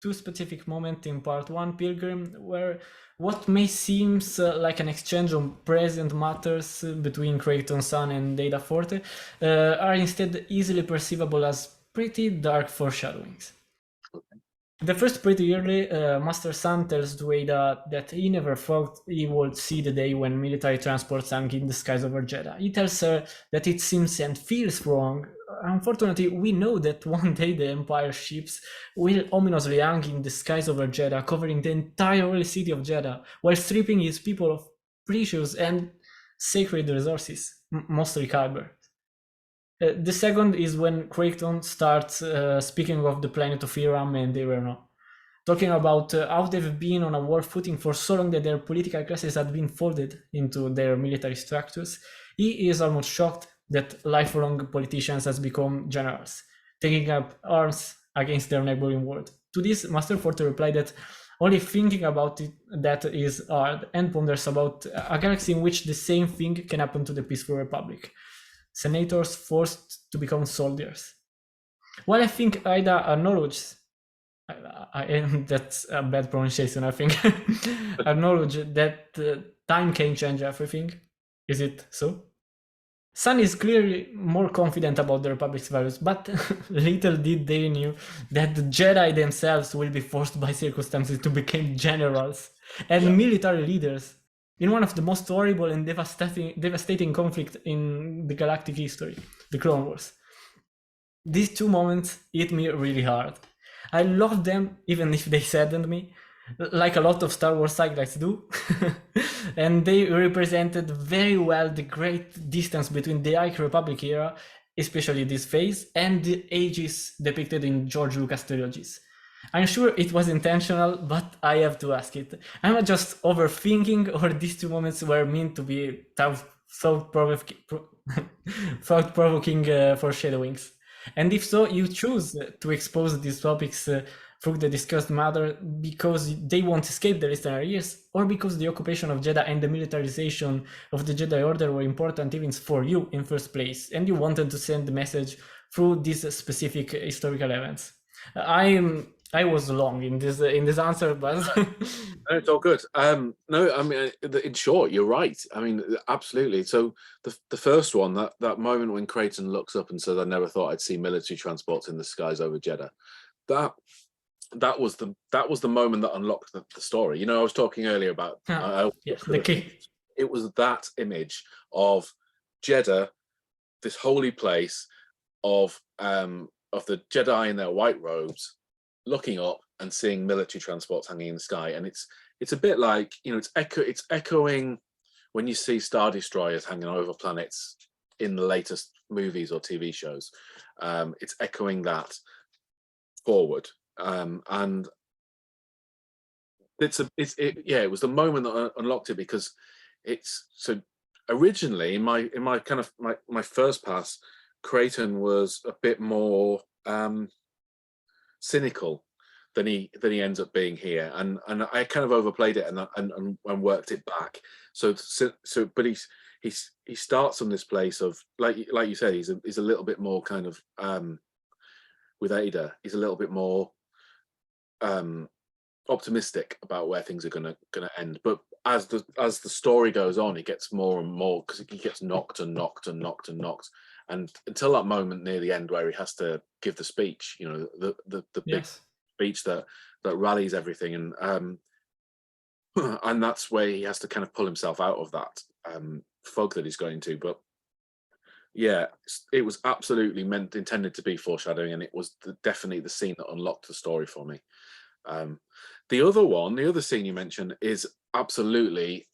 Speaker 1: two specific moments in part 1, Pilgrim, where what may seem like an exchange on present matters between Creighton's son and Data Forte are instead easily perceivable as pretty dark foreshadowings.
Speaker 2: Okay.
Speaker 1: The first pretty early, Master San tells Dwayda that he never thought he would see the day when military transport sank in the skies over Jedha. He tells her that it seems and feels wrong. Unfortunately, we know that one day the Empire ships will ominously hang in the skies over Jedha, covering the entire holy city of Jedha, while stripping its people of precious and sacred resources, mostly kyber. The second is when Creighton starts speaking of the planet of Iram and Ireno, talking about how they've been on a war footing for so long that their political classes had been folded into their military structures. He is almost shocked that lifelong politicians has become generals, taking up arms against their neighboring world. To this, Master Forte replied that only thinking about it that is hard, and ponders about a galaxy in which the same thing can happen to the Peaceful Republic. Senators forced to become soldiers. While I think Ida acknowledges, that's a bad pronunciation, I think, acknowledge that time can change everything. Is it so? Sun is clearly more confident about the Republic's values, but little did they knew that the Jedi themselves will be forced by circumstances to become generals and military leaders in one of the most horrible and devastating conflict in the galactic history, the Clone Wars. These two moments hit me really hard. I loved them even if they saddened me. like a lot of Star Wars satellites do. And they represented very well the great distance between the High Republic era, especially this phase, and the ages depicted in George Lucas trilogies. I'm sure it was intentional, but I have to ask it. Am I just overthinking, or these two moments were meant to be thought-provoking thought-provoking foreshadowings? And if so, you choose to expose these topics through the discussed matter because they won't escape the listener ears, or because the occupation of Jeddah and the militarization of the Jedi Order were important events for you in first place, and you wanted to send the message through these specific historical events. I was long in this answer, but
Speaker 2: No, it's all good. No, I mean, in short, you're right. I mean, absolutely. So the first one, that moment when Creighton looks up and says, "I never thought I'd see military transports in the skies over Jeddah," that was the moment that unlocked the story. You know, I was talking earlier about
Speaker 1: yes, the key.
Speaker 2: It was that image of Jeddah, this holy place of the Jedi in their white robes, looking up and seeing military transports hanging in the sky. And it's a bit like, you know, it's echoing when you see Star Destroyers hanging over planets in the latest movies or TV shows. It's echoing that forward. And it was the moment that unlocked it, because it's so originally in my kind of my first pass, Creighton was a bit more cynical than he ends up being here, and I kind of overplayed it and worked it back. But he starts on this place of like you said, he's a little bit more kind of with Ada, he's a little bit more optimistic about where things are gonna end. But as the story goes on, it gets more and more, because he gets knocked and knocked and knocked and knocked, and until that moment near the end where he has to give the speech, you know, the big speech that rallies everything, and and that's where he has to kind of pull himself out of that fog that he's going to. But yeah, it was absolutely intended to be foreshadowing, and it was definitely the scene that unlocked the story for me. The other scene you mentioned is absolutely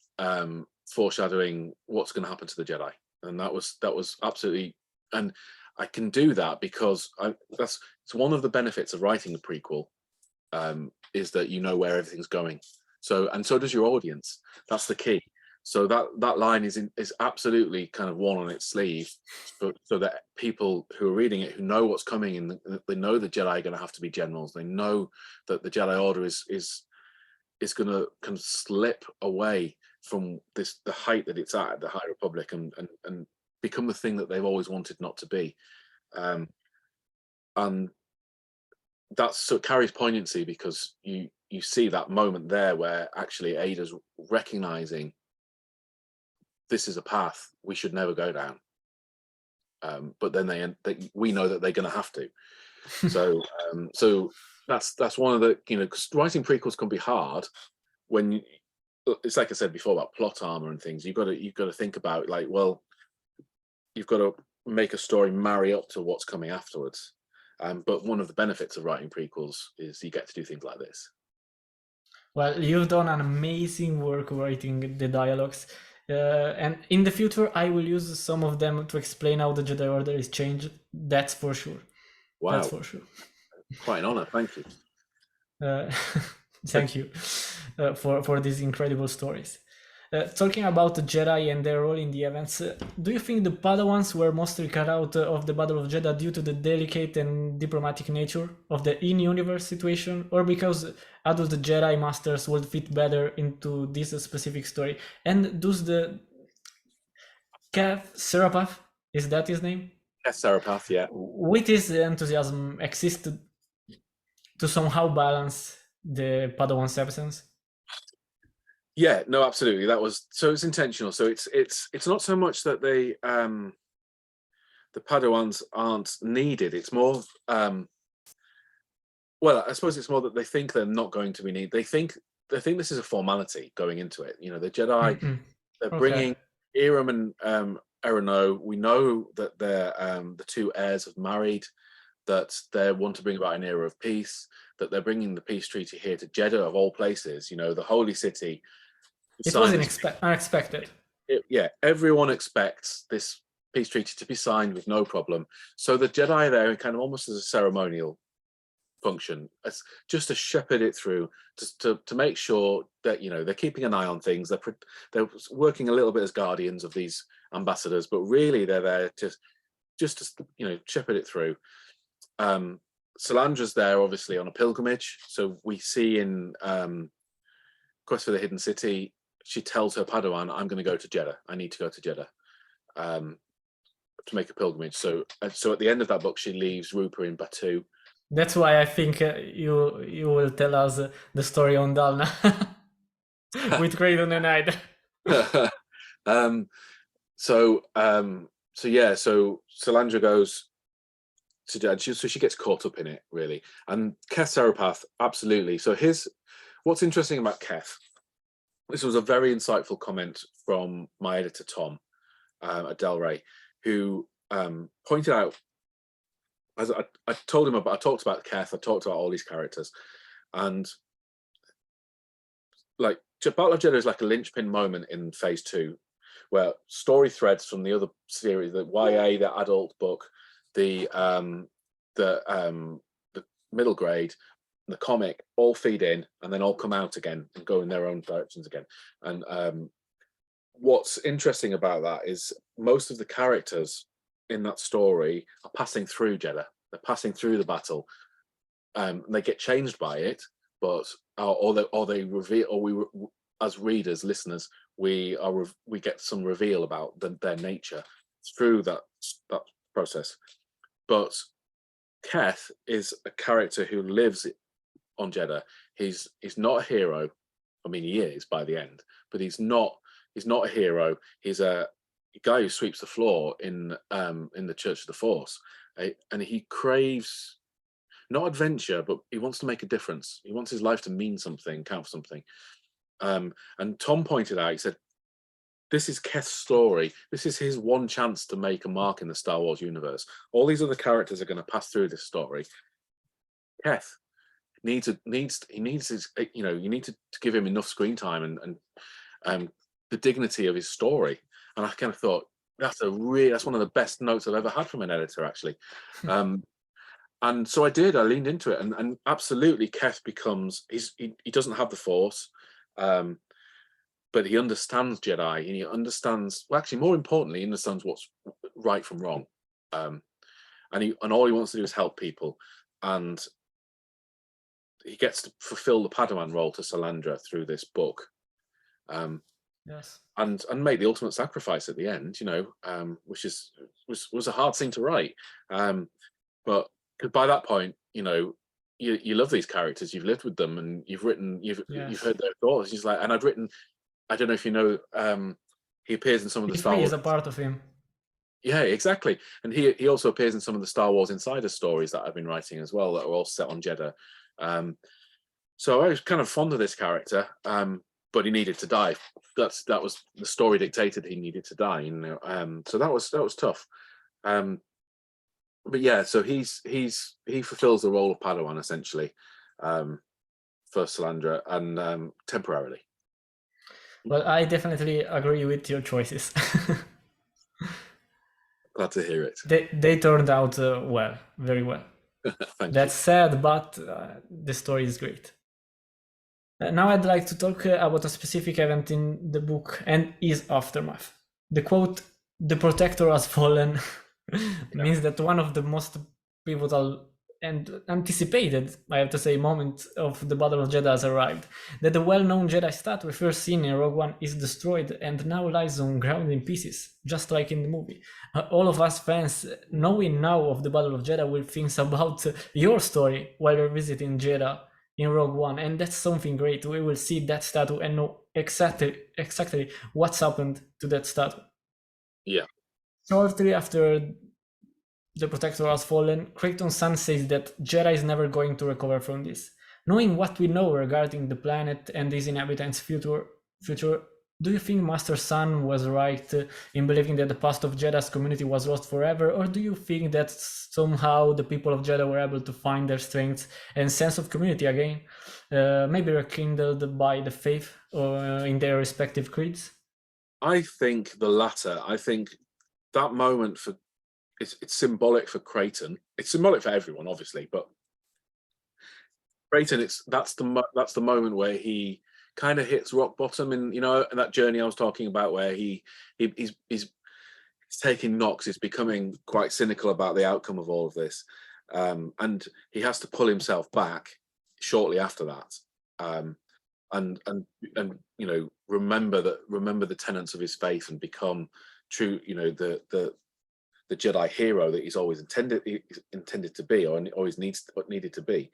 Speaker 2: foreshadowing what's going to happen to the Jedi, and that was absolutely, and I can do that because it's one of the benefits of writing a prequel, is that you know where everything's going. So does your audience. That's the key. So that line is absolutely kind of worn on its sleeve, so that people who are reading it, who know what's coming, and they know the Jedi are going to have to be generals. They know that the Jedi Order is going to kind of slip away from the height that it's at the High Republic, and become the thing that they've always wanted not to be. And so it carries poignancy, because you see that moment there where actually Ada's recognizing this is a path we should never go down, but then we know that they're going to have to. So that's one of the, you know, 'cause writing prequels can be hard when it's like I said before about plot armor and things. You've got to think about, like, well, you've got to make a story marry up to what's coming afterwards. But one of the benefits of writing prequels is you get to do things like this.
Speaker 1: Well, you've done an amazing work writing the dialogues, and in the future I will use some of them to explain how the Jedi Order is changed. That's for sure.
Speaker 2: Wow,
Speaker 1: that's for sure.
Speaker 2: Quite an honor. Thank you.
Speaker 1: Thank you for these incredible stories. Talking about the Jedi and their role in the events, do you think the Padawans were mostly cut out of the Battle of Jeddah due to the delicate and diplomatic nature of the in-universe situation, or because others the Jedi Masters would fit better into this specific story? And does the Cav Serapath, is that his name?
Speaker 2: Yes, Serapath, yeah.
Speaker 1: With his enthusiasm exist to somehow balance the Padawan's absence?
Speaker 2: Yeah, no, absolutely. So it's intentional. So it's not so much that the Padawans aren't needed. It's more, well, I suppose it's more that they think they're not going to be needed. They think this is a formality going into it. You know, the Jedi, they're bringing Iram and Erano. We know that they're the two heirs have married. that they want to bring about an era of peace, that they're bringing the peace treaty here to Jeddah of all places, the holy city.
Speaker 1: It was unexpected.
Speaker 2: Yeah, everyone expects this peace treaty to be signed with no problem. So the Jedi are there kind of almost as a ceremonial function, as just to shepherd it through, to make sure that they're keeping an eye on things. They're working a little bit as guardians of these ambassadors, but really they're there just to shepherd it through. Solandra's there obviously on a pilgrimage. So we see in Quest for the Hidden City, she tells her Padawan, I'm going to go to Jeddah. I need to go to Jeddah to make a pilgrimage. So at the end of that book, she leaves Rupa in Batu.
Speaker 1: That's why I think you will tell us the story on Dalna with Graydon and Ida.
Speaker 2: So Solandra goes to Jeddah, so she gets caught up in it really. And Keth Serapath, absolutely. So what's interesting about Keth, this was a very insightful comment from my editor Tom at Del Rey, who pointed out, as I told him about, I talked about Keth, I talked about all these characters, and like Battle of Jeddah is like a linchpin moment in Phase 2, where story threads from the other series, the YA, the adult book, the middle grade, the comic, all feed in and then all come out again and go in their own directions again. And what's interesting about that is most of the characters in that story are passing through Jeddah. They're passing through the battle. They get changed by it, but or they reveal, or we as readers, listeners, we get some reveal about their nature through that process. But Keth is a character who lives on Jeddah. He's not a hero. I mean, he is by the end, but he's not a hero. He's a guy who sweeps the floor in the Church of the Force, and he craves not adventure, but he wants to make a difference. He wants his life to mean something, count for something. And Tom pointed out, he said, this is Keth's story. This is his one chance to make a mark in the Star Wars universe. All these other characters are going to pass through this story. Keth needs his, you need to give him enough screen time and the dignity of his story. And I kind of thought that's one of the best notes I've ever had from an editor, actually. And so I leaned into it, and absolutely Keth becomes, he doesn't have the Force, but he understands Jedi, and he understands, well, actually more importantly, he understands what's right from wrong. And all he wants to do is help people. And he gets to fulfill the Padawan role to Solandra through this book.
Speaker 1: Yes. And
Speaker 2: make the ultimate sacrifice at the end, which was a hard scene to write. But by that point, you love these characters, you've lived with them, and you've heard their thoughts. He's like, and I'd written, I don't know if you know, he appears in some of the Star Wars.
Speaker 1: Is a part of him.
Speaker 2: Yeah, exactly. And he also appears in some of the Star Wars Insider stories that I've been writing as well, that are all set on Jeddah. So I was kind of fond of this character, but he needed to die. That was the story dictated he needed to die. So that was tough. But yeah, so he fulfills the role of Padawan essentially for Solandra, and temporarily.
Speaker 1: Well, I definitely agree with your choices.
Speaker 2: Glad to hear it.
Speaker 1: They turned out well, very well. That's sad, but the story is great. Now I'd like to talk about a specific event in the book and its aftermath. The quote, "The Protector has fallen," means that one of the most pivotal and anticipated, I have to say, moment of the Battle of Jeddah has arrived. That the well-known Jedi statue first seen in Rogue One is destroyed and now lies on ground in pieces, just like in the movie. All of us fans, knowing now of the Battle of Jeddah, will think about your story while revisiting Jeddah in Rogue One, and that's something great. We will see that statue and know exactly what's happened to that statue.
Speaker 2: Yeah.
Speaker 1: Shortly after the Protector has fallen, Creighton's son says that Jedha is never going to recover from this. Knowing what we know regarding the planet and its inhabitants' future, Do you think Master Sun was right in believing that the past of Jedha's community was lost forever, or do you think that somehow the people of Jedha were able to find their strength and sense of community again, maybe rekindled by the faith in their respective creeds?
Speaker 2: I think the latter. I think that moment for it's symbolic for Creighton. It's symbolic for everyone, obviously, but Creighton, that's the moment where he kind of hits rock bottom, and that journey I was talking about, where he's taking knocks, he's becoming quite cynical about the outcome of all of this, and he has to pull himself back shortly after that, and remember the tenets of his faith and become true, the Jedi hero that he's always intended to be, or always needed to be.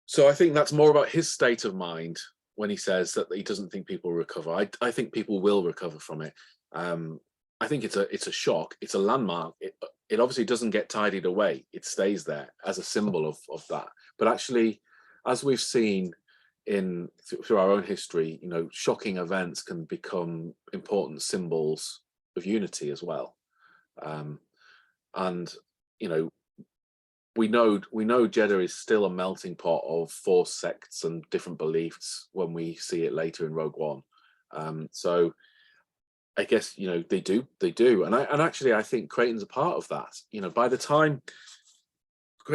Speaker 2: So I think that's more about his state of mind when he says that he doesn't think people will recover. I think people will recover from it. I think it's a shock. It's a landmark. It obviously doesn't get tidied away. It stays there as a symbol of that. But actually, as we've seen through our own history, shocking events can become important symbols of unity as well. And we know Jedha is still a melting pot of Force sects and different beliefs when we see it later in Rogue One. So I guess they do, and actually I think Creighton's a part of that. By the time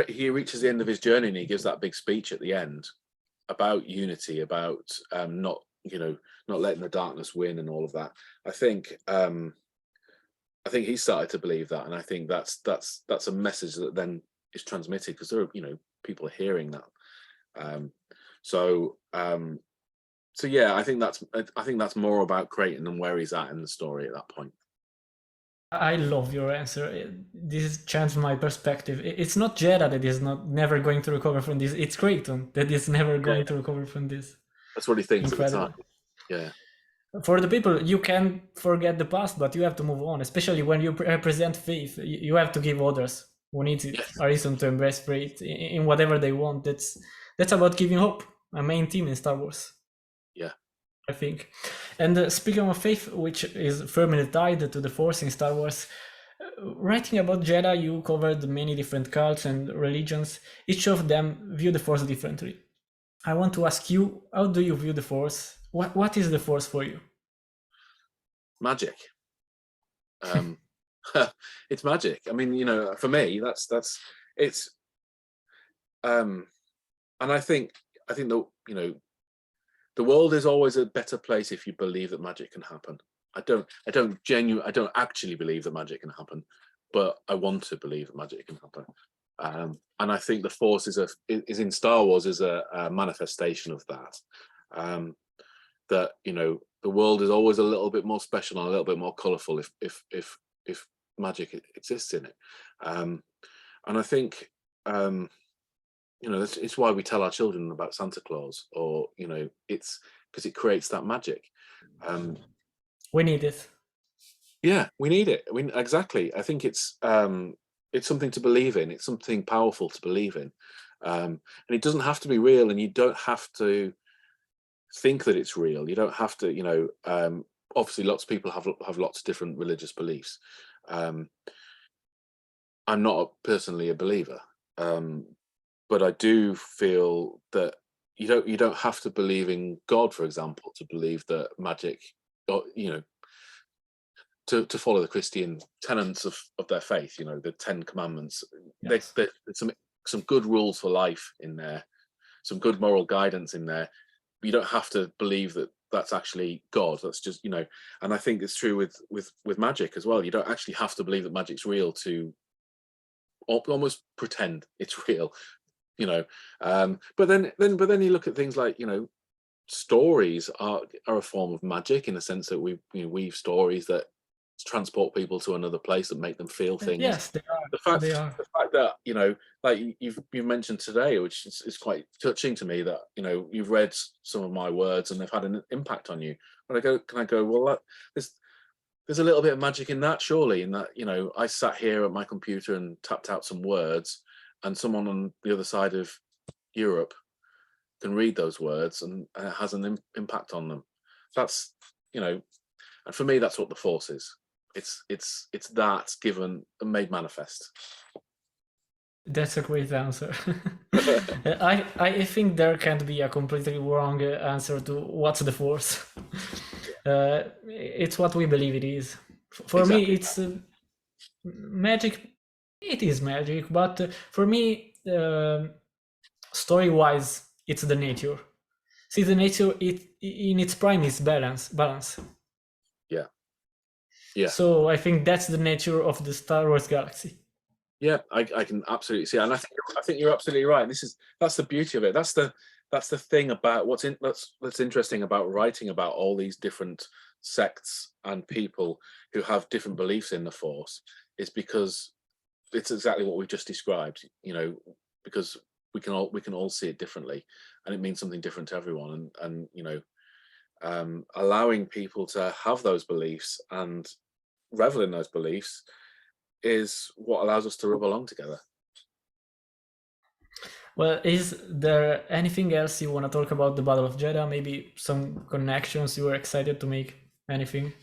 Speaker 2: he reaches the end of his journey and he gives that big speech at the end about unity, about not letting the darkness win and all of that, I think he started to believe that, and I think that's a message that then is transmitted, because there are people are hearing that. So yeah, I think that's more about Creighton and where he's at in the story at that point.
Speaker 1: I love your answer. This changed my perspective. It's not Jedha that is never going to recover from this. It's Creighton that is never going to recover from this.
Speaker 2: That's what he thinks
Speaker 1: Incredible.
Speaker 2: at the time. Yeah.
Speaker 1: For the people, you can forget the past, but you have to move on. Especially when you represent faith, you have to give others who needs it a reason to embrace faith in whatever they want. That's about giving hope. A main theme in Star Wars.
Speaker 2: Yeah,
Speaker 1: I think. And speaking of faith, which is firmly tied to the Force in Star Wars, writing about Jedha, you covered many different cults and religions. Each of them view the Force differently. I want to ask you, how do you view the Force? What is the Force for you?
Speaker 2: Magic. It's magic. I mean, for me, that's it's. And I think that the world is always a better place if you believe that magic can happen. I don't actually believe that magic can happen, but I want to believe that magic can happen. And I think the Force is in Star Wars is a manifestation of that. That the world is always a little bit more special and a little bit more colourful if magic exists in it. And I think it's why we tell our children about Santa Claus, or it's because it creates that magic.
Speaker 1: We need it.
Speaker 2: Yeah, we need it. Exactly. I think it's something to believe in. It's something powerful to believe in, and it doesn't have to be real, and you don't have to think that it's real. You don't have to, obviously lots of people have lots of different religious beliefs. I'm not personally a believer, but I do feel that you don't have to believe in God, for example, to believe that magic, or to follow the Christian tenets of their faith, the 10 Commandments. Yes. There's some good rules for life in there, some good moral guidance in there. You don't have to believe that that's actually God. That's just, and I think it's true with magic as well. You don't actually have to believe that magic's real to almost pretend it's real, but then you look at things like, stories are a form of magic, in the sense that we weave stories that transport people to another place, that make them feel things.
Speaker 1: Yes, they are.
Speaker 2: The fact that like you've mentioned today, which is quite touching to me, that you've read some of my words and they've had an impact on you. When I go, well, there's a little bit of magic in that, surely, in that I sat here at my computer and tapped out some words, and someone on the other side of Europe can read those words, and it has an impact on them. that's, you know, and for me, that's what the Force is. It's that given and made manifest.
Speaker 1: That's a great answer. I think there can't be a completely wrong answer to what's the Force. It's what we believe it is. For me, it's magic. It is magic, but for me, story-wise, it's the nature. See, the nature in its prime is balance.
Speaker 2: Yeah.
Speaker 1: So I think that's the nature of the Star Wars galaxy.
Speaker 2: Yeah, I can absolutely see, and I think you're absolutely right. And that's the beauty of it. That's the thing about what's interesting about writing about all these different sects and people who have different beliefs in the Force, is because it's exactly what we've just described. You know, because we can all see it differently, and it means something different to everyone. And you know, allowing people to have those beliefs and revel in those beliefs is what allows us to rub along together.
Speaker 1: Well, is there anything else you want to talk about the Battle of Jedha? Maybe some connections you were excited to make? Anything?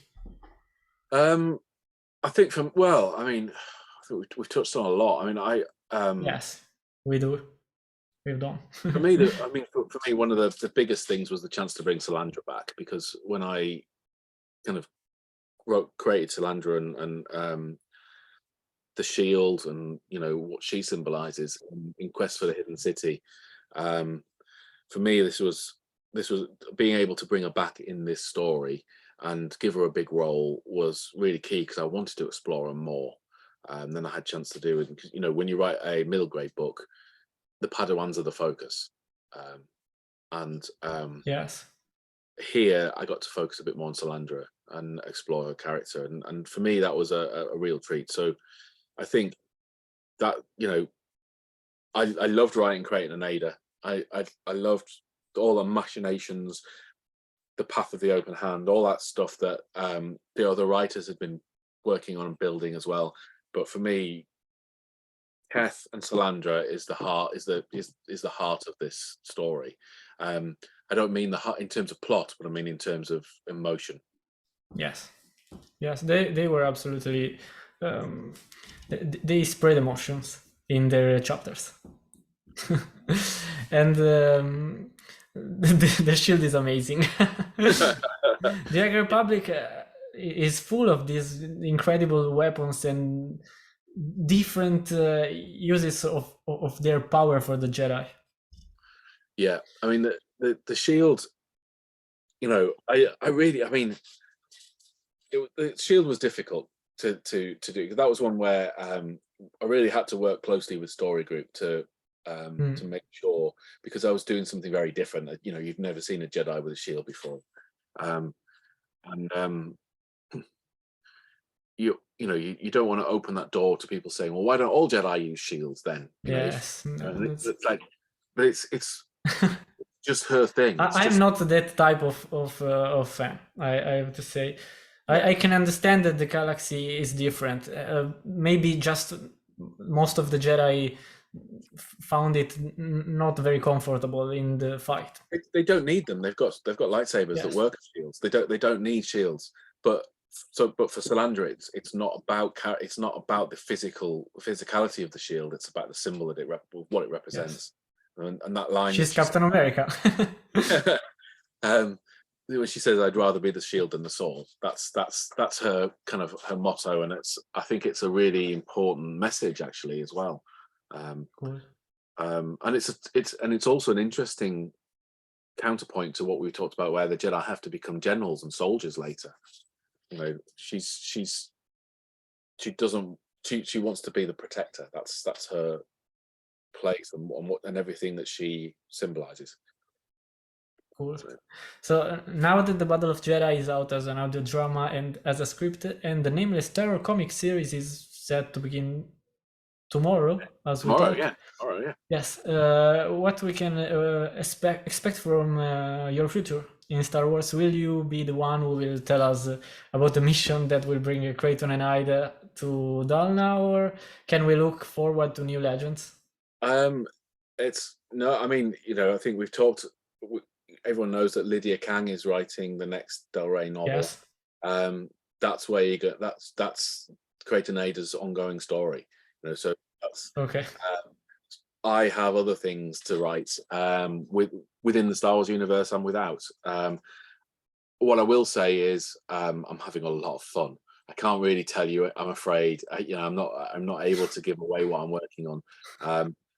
Speaker 2: I think I mean, I think we've touched on a lot. I mean,
Speaker 1: Yes, we do. We've done.
Speaker 2: for me, for me, one of the biggest things was the chance to bring Salandra back, because when I kind of created Salandra and the shield, and you know what she symbolizes in Quest for the Hidden City, for me, this was being able to bring her back in this story and give her a big role was really key, because I wanted to explore her more than I had a chance to do. And you know, when you write a middle grade book, the Padawans are the focus, and
Speaker 1: Yes.
Speaker 2: here I got to focus a bit more on Salandra and explore her character, and for me that was a real treat. So I think that, you know, I loved writing, creating an Ada. I loved all the machinations, the path of the open hand, all that stuff that the other writers had been working on and building as well. But for me, Keth and Salandra is the heart, is the heart of this story. I don't mean the heart in terms of plot, but I mean in terms of emotion.
Speaker 1: Yes. Yes, they were absolutely. They spread emotions in their chapters, and the shield is amazing. The High Republic is full of these incredible weapons and different uses of their power for the Jedi.
Speaker 2: Yeah, I mean the shield. You know, I mean, the shield was difficult to do, because that was one where I really had to work closely with Story Group to make sure, because I was doing something very different. You know, you've never seen a Jedi with a shield before, you know, you don't want to open that door to people saying, well, why don't all Jedi use shields then? You
Speaker 1: Yes,
Speaker 2: know, it's like, but it's just her thing.
Speaker 1: I'm not that type of fan. I have to say, yeah. I can understand that the galaxy is different. Maybe just most of the Jedi found it not very comfortable in the fight.
Speaker 2: They don't need them. They've got lightsabers that work as shields. They don't need shields. But for Salandra, it's not about the physicality of the shield. It's about the symbol that what it represents. Yes. And that line.
Speaker 1: She's Captain America.
Speaker 2: When she says, "I'd rather be the shield than the sword," that's her kind of her motto, and I think it's a really important message actually as well.
Speaker 1: Cool.
Speaker 2: And it's also an interesting counterpoint to what we talked about, where the Jedi have to become generals and soldiers later. You know, she wants to be the protector. That's her place and everything that she symbolizes.
Speaker 1: Cool. So now that the Battle of Jedha is out as an audio drama and as a script, and the Nameless Terror comic series is set to begin tomorrow,
Speaker 2: Tomorrow, yeah.
Speaker 1: Yes. What we can expect from your future in Star Wars? Will you be the one who will tell us about the mission that will bring Creighton and Ida to Dalna, or can we look forward to new legends?
Speaker 2: I mean, you know, I think we've talked. everyone knows that Lydia Kang is writing the next Del Rey novel.
Speaker 1: Yes.
Speaker 2: That's where you go. That's Creator Nada's ongoing story. You know, so that's
Speaker 1: Okay.
Speaker 2: I have other things to write within the Star Wars universe and without. What I will say is I'm having a lot of fun. I can't really tell you. I'm afraid. I'm not able to give away what I'm working on.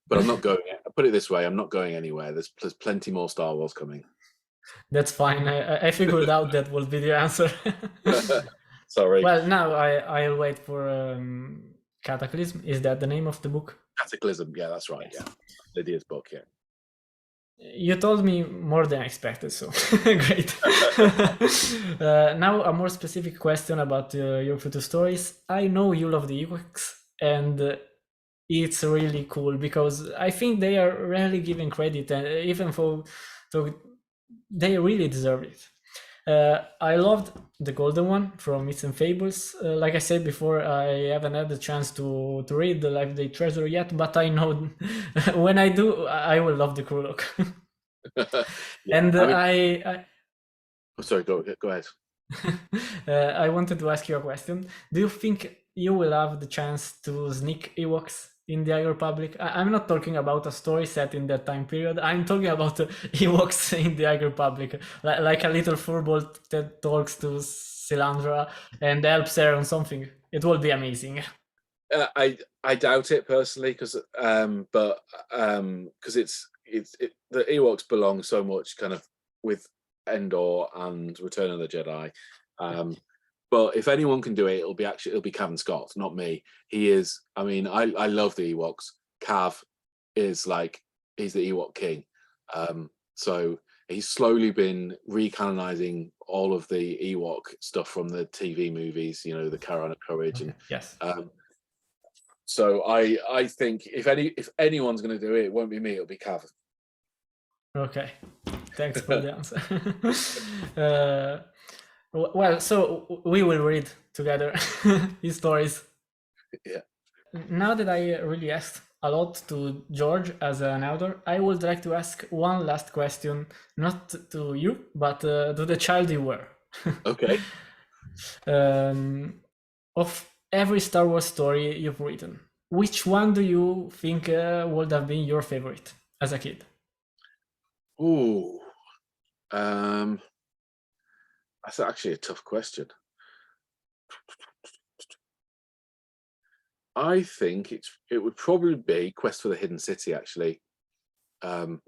Speaker 2: But I'm not going. Put it this way: I'm not going anywhere. There's plenty more Star Wars coming.
Speaker 1: That's fine. I figured out that will be the answer.
Speaker 2: Sorry.
Speaker 1: Well, now I'll wait for Cataclysm. Is that the name of the book?
Speaker 2: Cataclysm. Yeah, that's right.
Speaker 1: Yes.
Speaker 2: Yeah, Lydia's book. Yeah.
Speaker 1: You told me more than expected, so great. Now a more specific question about your future stories. I know you love the Ewoks, and it's really cool because I think they are rarely given credit, and even so they really deserve it. I loved the golden one from Myths and Fables. Like I said before, I haven't had the chance to read the Life Day Treasure yet, but I know when I do, I will love the Krulok.
Speaker 2: Yeah,
Speaker 1: And
Speaker 2: sorry, go ahead.
Speaker 1: I wanted to ask you a question. Do you think you will have the chance to sneak Ewoks in the High Republic? I'm not talking about a story set in that time period. I'm talking about Ewoks in the High Republic, like a little furball that talks to Silandra and helps her on something. It will be amazing.
Speaker 2: I doubt it personally, because the Ewoks belong so much kind of with Endor and Return of the Jedi. But if anyone can do it, it'll be Cavan Scott, not me. He is. I mean, I love the Ewoks. Cav is he's the Ewok king. So he's slowly been recanonizing all of the Ewok stuff from the TV movies. You know, the Caravan of Courage, and
Speaker 1: yes.
Speaker 2: So I think if anyone's going to do it, it won't be me. It'll be Cav.
Speaker 1: Okay, thanks for the answer. Well, so we will read together his stories.
Speaker 2: Yeah.
Speaker 1: Now that I really asked a lot to George as an author, I would like to ask one last question, not to you, but to the child you were.
Speaker 2: Okay.
Speaker 1: Of every Star Wars story you've written, which one do you think would have been your favorite as a kid?
Speaker 2: Ooh. That's actually a tough question. I think it would probably be Quest for the Hidden City, actually, because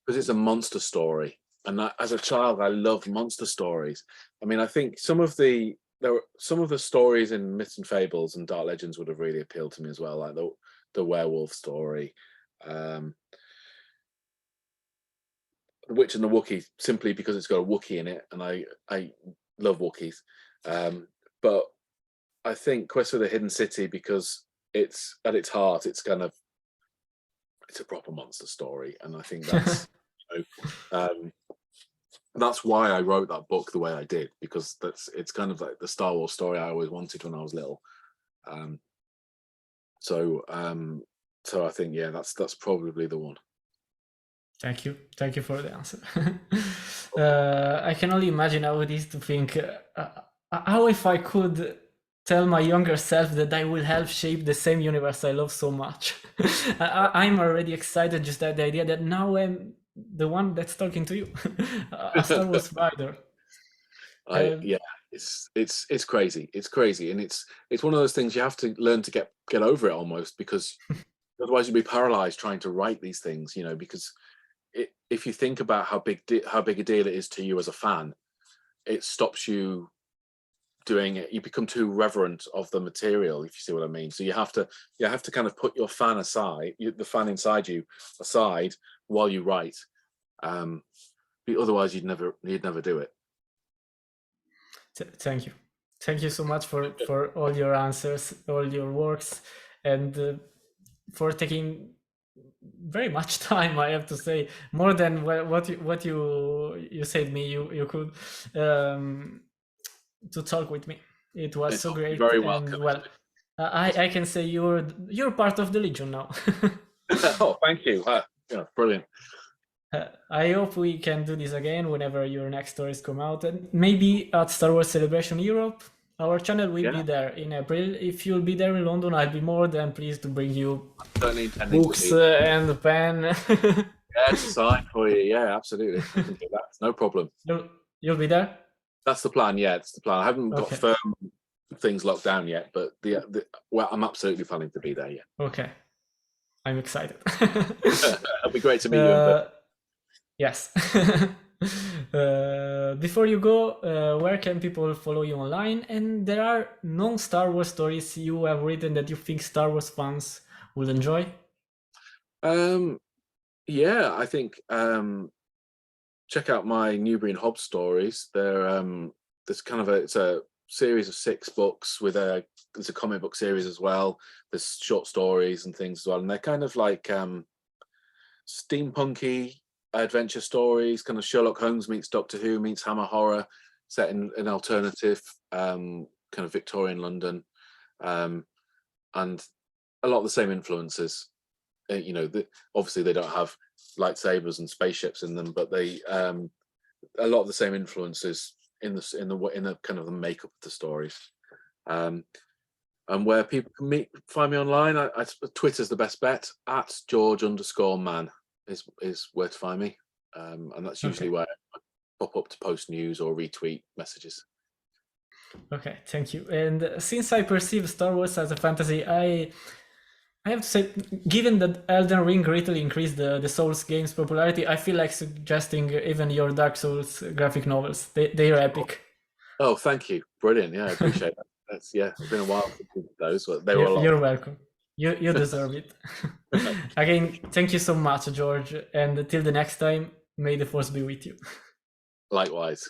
Speaker 2: it's a monster story, and as a child, I loved monster stories. I mean, I think some of the stories in Myths and Fables and Dark Legends would have really appealed to me as well, like the werewolf story, The Witch and the Wookiee, simply because it's got a Wookiee in it, and I love Wookiees. But I think Quest for the Hidden City, because it's at its heart, it's a proper monster story, and I think that's that's why I wrote that book the way I did, because it's kind of like the Star Wars story I always wanted when I was little. So I think, yeah, that's probably the one.
Speaker 1: Thank you for the answer. I can only imagine how it is to think, how if I could tell my younger self that I will help shape the same universe I love so much. I'm already excited just at the idea that now I'm the one that's talking to you, a Star Wars writer.
Speaker 2: Yeah, it's crazy. It's crazy, and it's one of those things you have to learn to get over it almost, because otherwise you'd be paralyzed trying to write these things. You know, because if you think about how big a deal it is to you as a fan, it stops you doing it. You become too reverent of the material, if you see what I mean. So you have to kind of put your fan aside, the fan inside you aside, while you write. Otherwise, you'd never do it.
Speaker 1: Thank you so much for all your answers, all your works, and for taking very much time, I have to say, more than what you said me you could, to talk with me. It was so great.
Speaker 2: Very welcome.
Speaker 1: Well, I can say you're part of the Legion now.
Speaker 2: Oh, thank you. Yeah, brilliant.
Speaker 1: I hope we can do this again whenever your next stories come out, and maybe at Star Wars Celebration Europe. Our channel will be
Speaker 2: Yeah,
Speaker 1: there in April. If you'll be there in London, I'll be more than pleased to bring you
Speaker 2: certainly intending to
Speaker 1: books
Speaker 2: be
Speaker 1: and a pen.
Speaker 2: there to sign for you. Yeah, absolutely. I can do that. No problem.
Speaker 1: You'll be there?
Speaker 2: That's the plan. Yeah, it's the plan. I haven't got
Speaker 1: Okay.
Speaker 2: firm things locked down yet, but well, I'm absolutely planning to be there. Yeah,
Speaker 1: Okay. I'm excited.
Speaker 2: it'll be great to meet you in person.
Speaker 1: Yes. Before you go, where can people follow you online? And there are non-Star Wars stories you have written that you think Star Wars fans will enjoy?
Speaker 2: Yeah, I think check out my Newbury and Hobbs stories. There's kind of it's a series of 6 books with there's a comic book series as well. There's short stories and things as well, and they're kind of like steampunky adventure stories, kind of Sherlock Holmes meets Doctor Who meets Hammer Horror, set in an alternative kind of Victorian London, and a lot of the same influences. You know, obviously they don't have lightsabers and spaceships in them, but they a lot of the same influences in the kind of the makeup of the stories. And where people can find me online, Twitter's the best bet. At George_Mann is where to find me, and that's usually where I pop up to post news or retweet messages.
Speaker 1: Okay, thank you. And since I perceive Star Wars as a fantasy, I have to say, given that Elden Ring greatly increased the Souls games' popularity, I feel like suggesting even your Dark Souls graphic novels. They're epic.
Speaker 2: Oh, thank you. Brilliant. Yeah, I appreciate that. It's been a while since we did those, but they were a lot.
Speaker 1: You're welcome. You deserve it. Again, thank you so much, George. And until the next time, may the Force be with you.
Speaker 2: Likewise.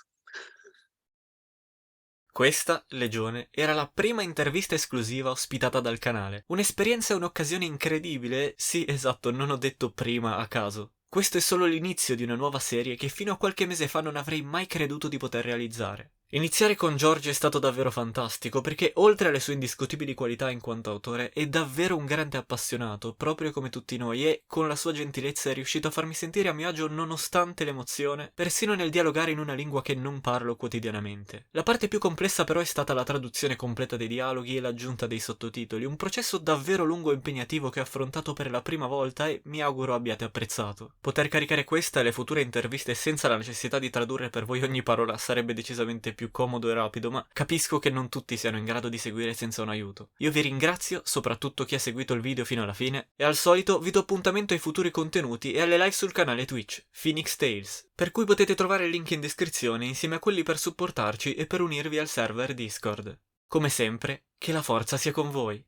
Speaker 3: Questa, Legione, era la prima intervista esclusiva ospitata dal canale. Un'esperienza e un'occasione incredibile, sì, esatto, non ho detto prima a caso. Questo è solo l'inizio di una nuova serie che fino a qualche mese fa non avrei mai creduto di poter realizzare. Iniziare con George è stato davvero fantastico perché, oltre alle sue indiscutibili qualità in quanto autore, è davvero un grande appassionato, proprio come tutti noi, e con la sua gentilezza è riuscito a farmi sentire a mio agio nonostante l'emozione, persino nel dialogare in una lingua che non parlo quotidianamente. La parte più complessa però è stata la traduzione completa dei dialoghi e l'aggiunta dei sottotitoli, un processo davvero lungo e impegnativo che ho affrontato per la prima volta e mi auguro abbiate apprezzato. Poter caricare questa e le future interviste senza la necessità di tradurre per voi ogni parola sarebbe decisamente più comodo e rapido, ma capisco che non tutti siano in grado di seguire senza un aiuto. Io vi ringrazio, soprattutto chi ha seguito il video fino alla fine, e al solito vi do appuntamento ai futuri contenuti e alle live sul canale Twitch, Phoenix Tales, per cui potete trovare il link in descrizione insieme a quelli per supportarci e per unirvi al server Discord. Come sempre, che la forza sia con voi.